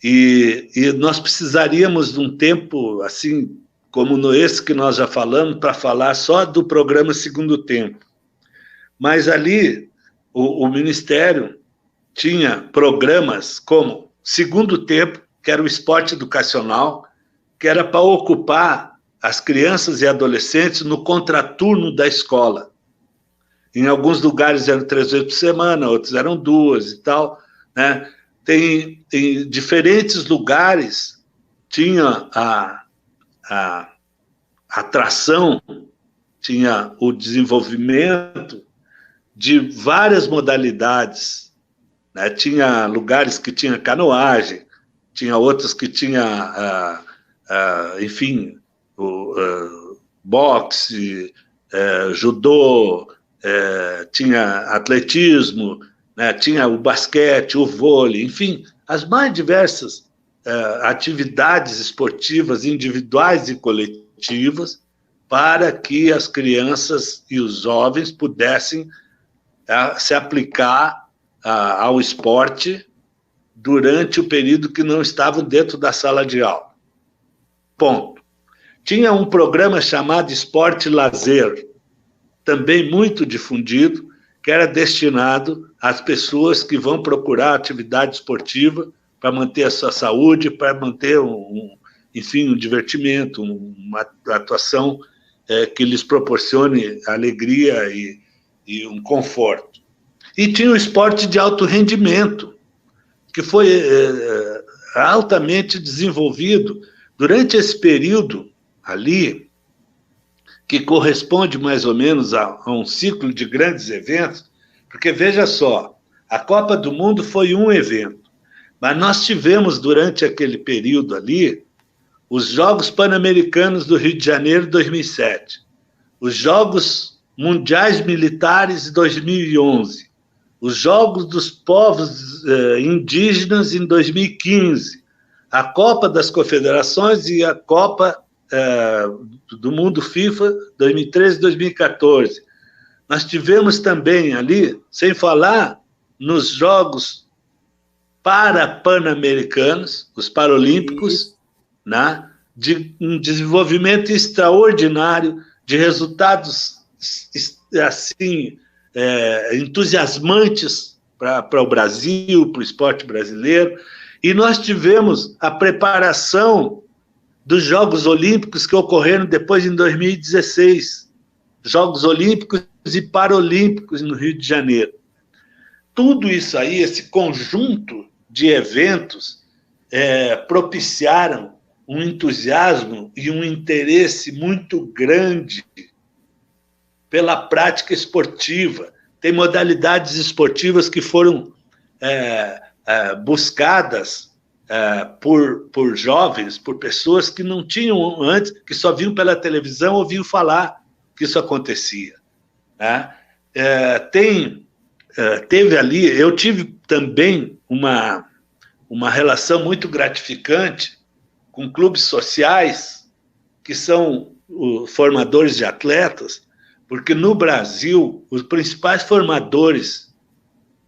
E nós precisaríamos de um tempo, assim, como esse que nós já falamos, para falar só do programa Segundo Tempo. Mas ali, o Ministério tinha programas como Segundo Tempo, que era o esporte educacional, que era para ocupar as crianças e adolescentes no contraturno da escola. Em alguns lugares eram 3 vezes por semana, outros eram 2 e tal, né? Tem diferentes lugares, tinha a atração, tinha o desenvolvimento de várias modalidades, né? Tinha lugares que tinha canoagem, tinha outros que tinha, enfim, boxe, judô, tinha atletismo, né? Tinha o basquete, o vôlei, enfim, as mais diversas atividades esportivas individuais e coletivas para que as crianças e os jovens pudessem se aplicar ao esporte durante o período que não estavam dentro da sala de aula. Ponto. Tinha um programa chamado Esporte Lazer, também muito difundido, que era destinado às pessoas que vão procurar atividade esportiva para manter a sua saúde, para manter, enfim, um divertimento, uma atuação que lhes proporcione alegria e um conforto. E tinha o esporte de alto rendimento, que foi altamente desenvolvido durante esse período ali, que corresponde mais ou menos a um ciclo de grandes eventos, porque, veja só, a Copa do Mundo foi um evento, mas nós tivemos, durante aquele período ali, os Jogos Pan-Americanos do Rio de Janeiro, 2007, os Jogos Mundiais Militares de 2011, os Jogos dos Povos Indígenas em 2015, a Copa das Confederações e a Copa do Mundo FIFA 2013 e 2014. Nós tivemos também ali, sem falar nos Jogos Pan-Americanos, os Paralímpicos, né, de um desenvolvimento extraordinário, de resultados assim entusiasmantes para o Brasil, para o esporte brasileiro. E nós tivemos a preparação dos Jogos Olímpicos que ocorreram depois em 2016, Jogos Olímpicos e Paralímpicos no Rio de Janeiro. Tudo isso aí, esse conjunto de eventos, propiciaram um entusiasmo e um interesse muito grande pela prática esportiva. Tem modalidades esportivas que foram buscadas por jovens, por pessoas que não tinham antes, que só viam pela televisão, ouviam falar que isso acontecia, né? Teve ali, eu tive também uma relação muito gratificante com clubes sociais, que são os formadores de atletas, porque no Brasil, os principais formadores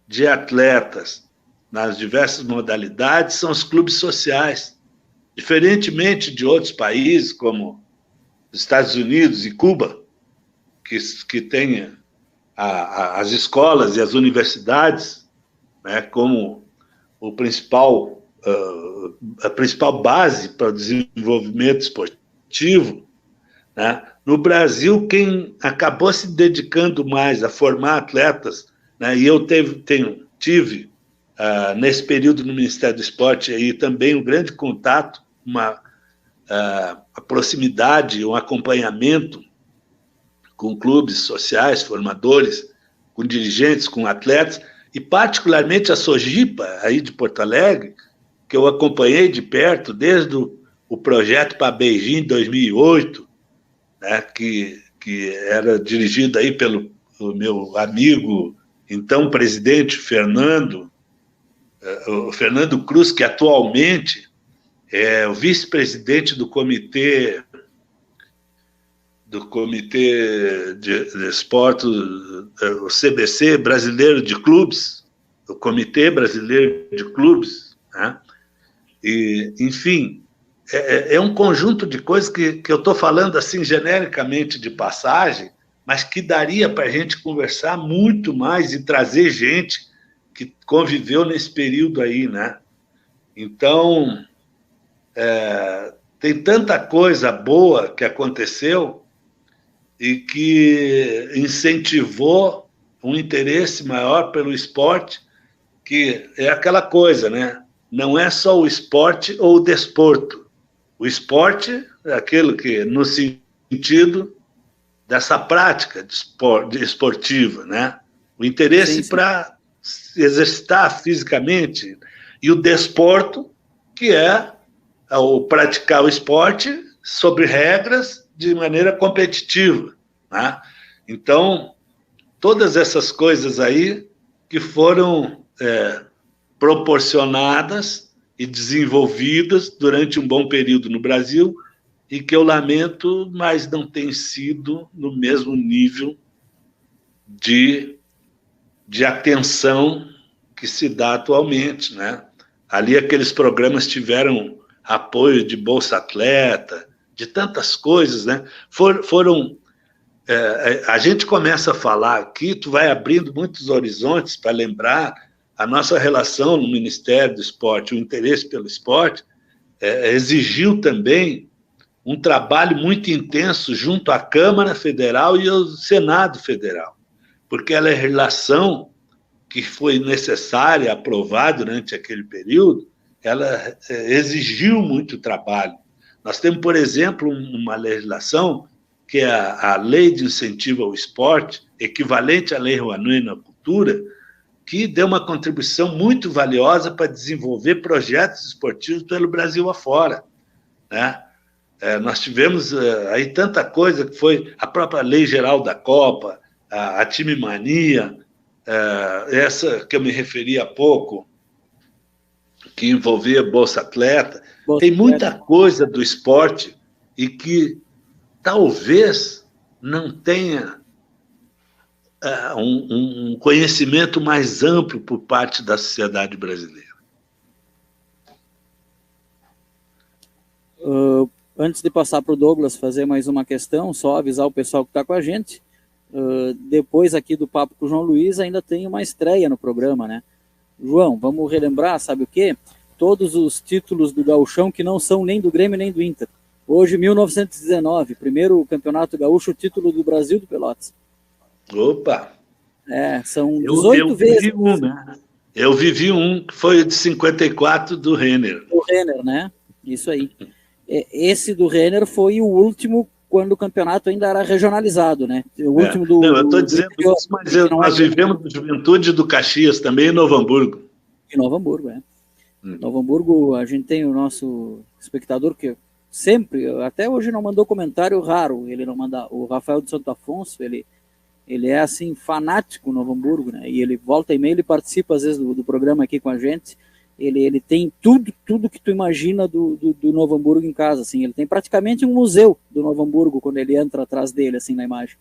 de atletas nas diversas modalidades são os clubes sociais. Diferentemente de outros países, como os Estados Unidos e Cuba, que têm as escolas e as universidades, né, como o principal a principal base para o desenvolvimento esportivo, né? No Brasil, quem acabou se dedicando mais a formar atletas, né? E eu tive nesse período no Ministério do Esporte aí também um grande contato, a proximidade, um acompanhamento com clubes sociais, formadores, com dirigentes, com atletas, e particularmente a Sojipa, aí de Porto Alegre, que eu acompanhei de perto desde o projeto para Beijing em 2008, né, que era dirigido aí pelo meu amigo, então presidente o Fernando Cruz, que atualmente é o vice-presidente do Comitê de Esporte, o CBC Brasileiro de Clubes, o Comitê Brasileiro de Clubes, né? E, enfim, é um conjunto de coisas que eu estou falando assim genericamente de passagem, mas que daria para a gente conversar muito mais e trazer gente que conviveu nesse período aí, né? Então, tem tanta coisa boa que aconteceu e que incentivou um interesse maior pelo esporte, que é aquela coisa, né? Não é só o esporte ou o desporto. O esporte é aquilo que, no sentido dessa prática esportiva, né? O interesse para se exercitar fisicamente, e o desporto, que é o praticar o esporte sobre regras de maneira competitiva, né? Então, todas essas coisas aí que foram proporcionadas e desenvolvidas durante um bom período no Brasil e que eu lamento, mas não tem sido no mesmo nível de atenção que se dá atualmente, né? Ali aqueles programas tiveram apoio de Bolsa Atleta, de tantas coisas, né? A gente começa a falar aqui, tu vai abrindo muitos horizontes para lembrar a nossa relação no Ministério do Esporte, o interesse pelo esporte, exigiu também um trabalho muito intenso junto à Câmara Federal e ao Senado Federal, porque ela é a relação que foi necessária, aprovada durante aquele período, ela exigiu muito trabalho. Nós temos, por exemplo, uma legislação que é a Lei de Incentivo ao Esporte, equivalente à Lei Rouanet na cultura, que deu uma contribuição muito valiosa para desenvolver projetos esportivos pelo Brasil afora, né? Nós tivemos aí tanta coisa, que foi a própria Lei Geral da Copa, a Time Mania, essa que eu me referi há pouco, que envolvia Bolsa Atleta. Tem muita coisa do esporte e que talvez não tenha um conhecimento mais amplo por parte da sociedade brasileira. Antes de passar para o Douglas fazer mais uma questão, só avisar o pessoal que está com a gente, depois aqui do papo com o João Luiz ainda tem uma estreia no programa, né? João, vamos relembrar, sabe o quê? Todos os títulos do Gauchão que não são nem do Grêmio nem do Inter. Hoje, 1919, primeiro campeonato gaúcho, título do Brasil do Pelotas. Opa! São 18 vezes. Eu vivi um que foi de 54 do Renner. Do Renner, né? Isso aí. Esse do Renner foi o último quando o campeonato ainda era regionalizado, né? O último do... Não, eu estou dizendo isso, mas nós vivemos no Juventude do Caxias, também em Novo Hamburgo. Em Novo Hamburgo, Novo Hamburgo, a gente tem o nosso espectador que sempre, até hoje não mandou comentário raro, ele não manda, o Rafael de Santo Afonso, ele é assim, fanático Novo Hamburgo, né? E ele volta e meia, ele participa às vezes do programa aqui com a gente. Ele tem tudo que tu imagina do Novo Hamburgo em casa, assim. Ele tem praticamente um museu do Novo Hamburgo quando ele entra atrás dele, assim, na imagem.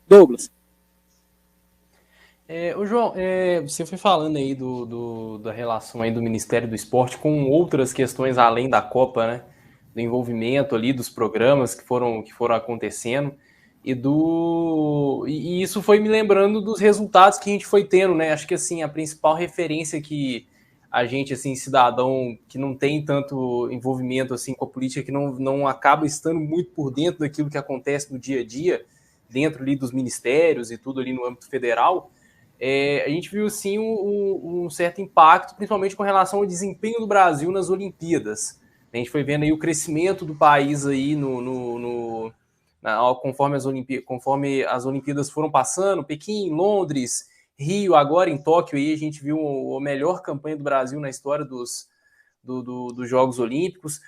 Douglas. João, você foi falando aí da relação aí do Ministério do Esporte com outras questões além da Copa, né? Do envolvimento ali dos programas que foram acontecendo e isso foi me lembrando dos resultados que a gente foi tendo, né? Acho que assim, a principal referência que a gente, assim, cidadão que não tem tanto envolvimento, assim, com a política, que não acaba estando muito por dentro daquilo que acontece no dia a dia, dentro ali dos ministérios e tudo ali no âmbito federal, a gente viu, sim, um certo impacto, principalmente com relação ao desempenho do Brasil nas Olimpíadas. A gente foi vendo aí o crescimento do país aí conforme as Olimpíadas foram passando, Pequim, Londres, Rio, agora em Tóquio, aí a gente viu a melhor campanha do Brasil na história dos Jogos Olímpicos.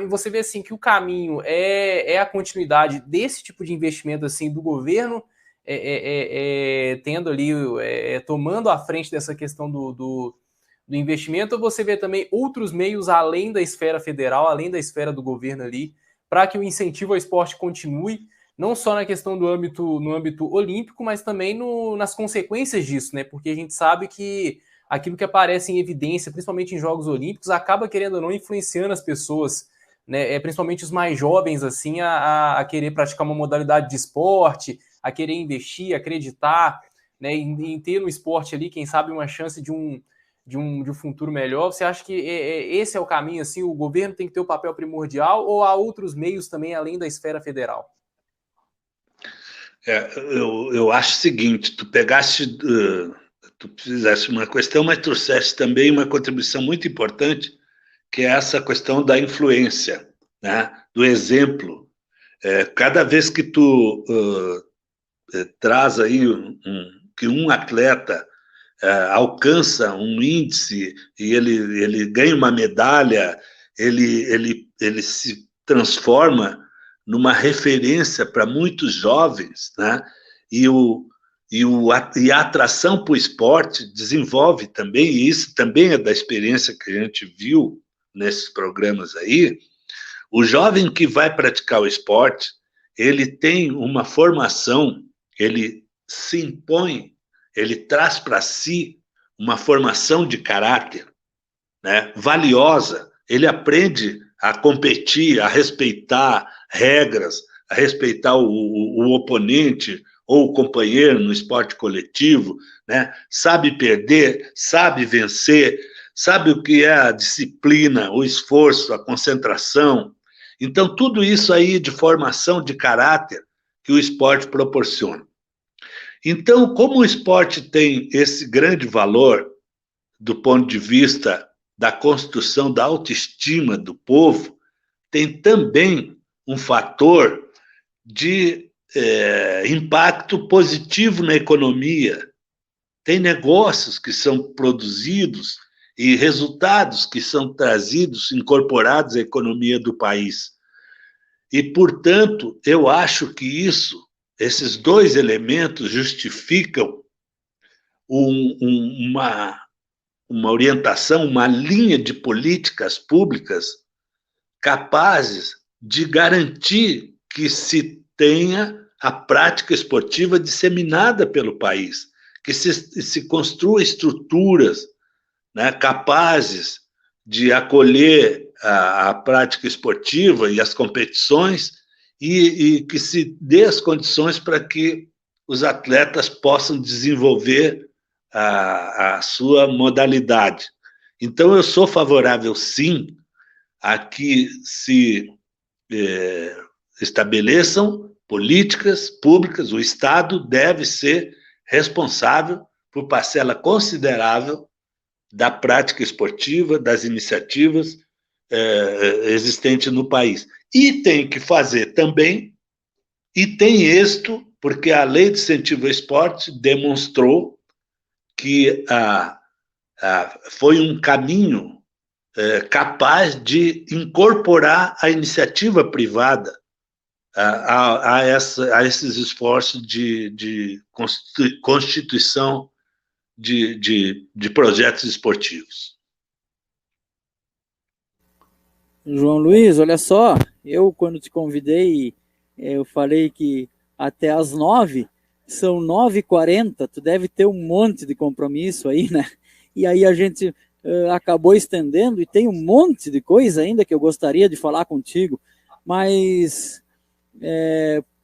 Você vê assim que o caminho é a continuidade desse tipo de investimento assim do governo, tendo ali, tomando à frente dessa questão do investimento, ou você vê também outros meios além da esfera federal, além da esfera do governo ali, para que o incentivo ao esporte continue, não só na questão no âmbito olímpico, mas também nas consequências disso, né? Porque a gente sabe que aquilo que aparece em evidência, principalmente em Jogos Olímpicos, acaba, querendo ou não, influenciando as pessoas, né? Principalmente os mais jovens, assim, a querer praticar uma modalidade de esporte, a querer investir, acreditar, né? Em ter no esporte ali, quem sabe, uma chance de um futuro melhor. Você acha que esse é o caminho, assim, o governo tem que ter o papel primordial, ou há outros meios também, além da esfera federal? Eu acho o seguinte, tu fizesse uma questão, mas trouxesse também uma contribuição muito importante, que é essa questão da influência, né? Do exemplo. Cada vez que tu traz aí que um atleta alcança um índice e ele ganha uma medalha, ele se transforma numa referência para muitos jovens, né? E a atração para o esporte desenvolve também, e isso também é da experiência que a gente viu nesses programas aí. O jovem que vai praticar o esporte, ele tem uma formação, ele se impõe, ele traz para si uma formação de caráter, né, valiosa. Ele aprende a competir, a respeitar regras, a respeitar o oponente ou o companheiro no esporte coletivo, né? Sabe perder, sabe vencer, sabe o que é a disciplina, o esforço, a concentração. Então, tudo isso aí de formação de caráter que o esporte proporciona. Então, como o esporte tem esse grande valor do ponto de vista da construção da autoestima do povo, tem também um fator de impacto positivo na economia. Tem negócios que são produzidos e resultados que são trazidos, incorporados à economia do país. E, portanto, eu acho que esses dois elementos justificam uma orientação, uma linha de políticas públicas capazes de garantir que se tenha a prática esportiva disseminada pelo país, que se construa estruturas, né, capazes de acolher a prática esportiva e as competições e que se dê as condições para que os atletas possam desenvolver a sua modalidade. Então, eu sou favorável, sim, a que se estabeleçam políticas públicas. O Estado deve ser responsável por parcela considerável da prática esportiva, das iniciativas existentes no país. E tem que fazer também, e tem êxito, porque a Lei de Incentivo ao Esporte demonstrou que foi um caminho capaz de incorporar a iniciativa privada a esses esforços de constituição de projetos esportivos. João Luiz, olha só, eu quando te convidei, eu falei que até às 9, são 9h40, tu deve ter um monte de compromisso aí, né? E aí a gente acabou estendendo e tem um monte de coisa ainda que eu gostaria de falar contigo, mas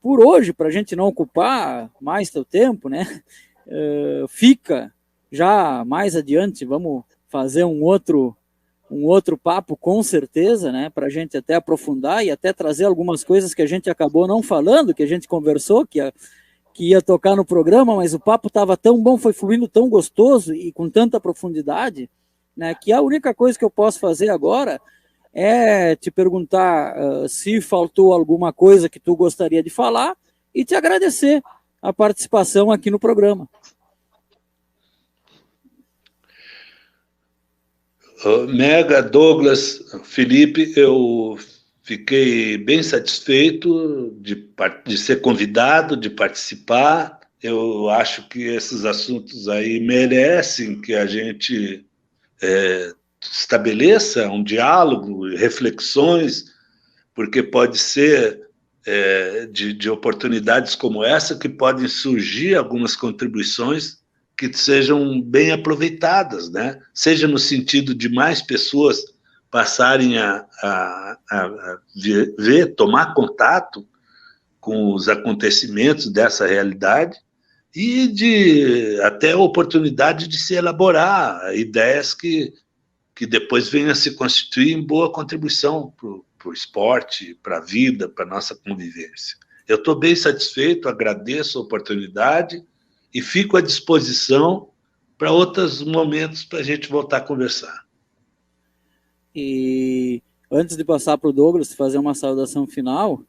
por hoje, para a gente não ocupar mais teu tempo, né? Fica já mais adiante, vamos fazer um outro papo, com certeza, né, para a gente até aprofundar e até trazer algumas coisas que a gente acabou não falando, que a gente conversou, que ia tocar no programa, mas o papo estava tão bom, foi fluindo tão gostoso e com tanta profundidade, né, que a única coisa que eu posso fazer agora é te perguntar se faltou alguma coisa que tu gostaria de falar e te agradecer a participação aqui no programa. Mega, Douglas, Felipe, eu fiquei bem satisfeito de ser convidado, de participar. Eu acho que esses assuntos aí merecem que a gente estabeleça um diálogo, reflexões, porque pode ser de oportunidades como essa que podem surgir algumas contribuições que sejam bem aproveitadas, né? Seja no sentido de mais pessoas passarem a ver, tomar contato com os acontecimentos dessa realidade e de até a oportunidade de se elaborar ideias que depois venham a se constituir em boa contribuição para o esporte, para a vida, para a nossa convivência. Eu estou bem satisfeito, agradeço a oportunidade e fico à disposição para outros momentos para a gente voltar a conversar. E antes de passar para o Douglas fazer uma saudação final,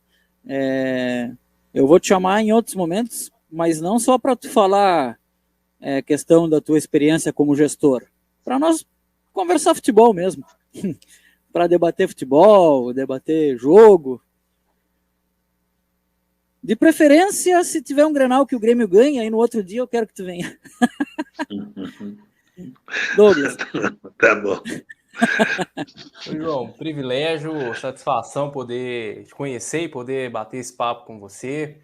eu vou te chamar em outros momentos, mas não só para tu falar questão da tua experiência como gestor, para nós conversar futebol mesmo, para debater futebol, debater jogo. De preferência, se tiver um Grenal que o Grêmio ganha, aí no outro dia eu quero que tu venha. Douglas. Tá bom. João, privilégio, satisfação poder te conhecer e poder bater esse papo com você.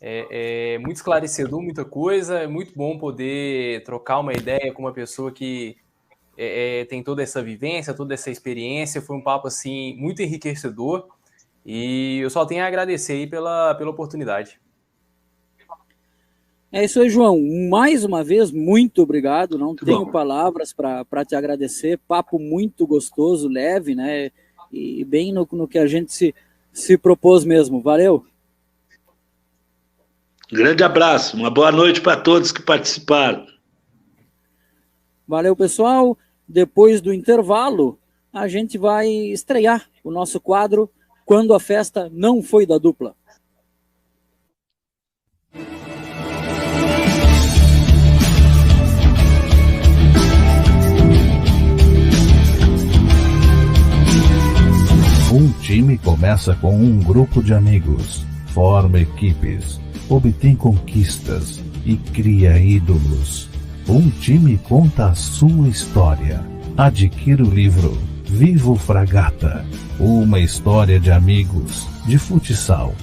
É muito esclarecedor, muita coisa. É muito bom poder trocar uma ideia com uma pessoa que tem toda essa vivência, toda essa experiência. Foi um papo assim muito enriquecedor. E eu só tenho a agradecer aí pela oportunidade. É isso aí, João. Mais uma vez, muito obrigado. Não tenho palavras para te agradecer. Papo muito gostoso, leve, né? E bem no que a gente se propôs mesmo. Valeu. Grande abraço. Uma boa noite para todos que participaram. Valeu, pessoal. Depois do intervalo, a gente vai estrear o nosso quadro Quando a Festa Não Foi da Dupla. Um time começa com um grupo de amigos, forma equipes, obtém conquistas e cria ídolos. Um time conta a sua história. Adquira o livro Vivo Fragata, uma história de amigos, de futsal,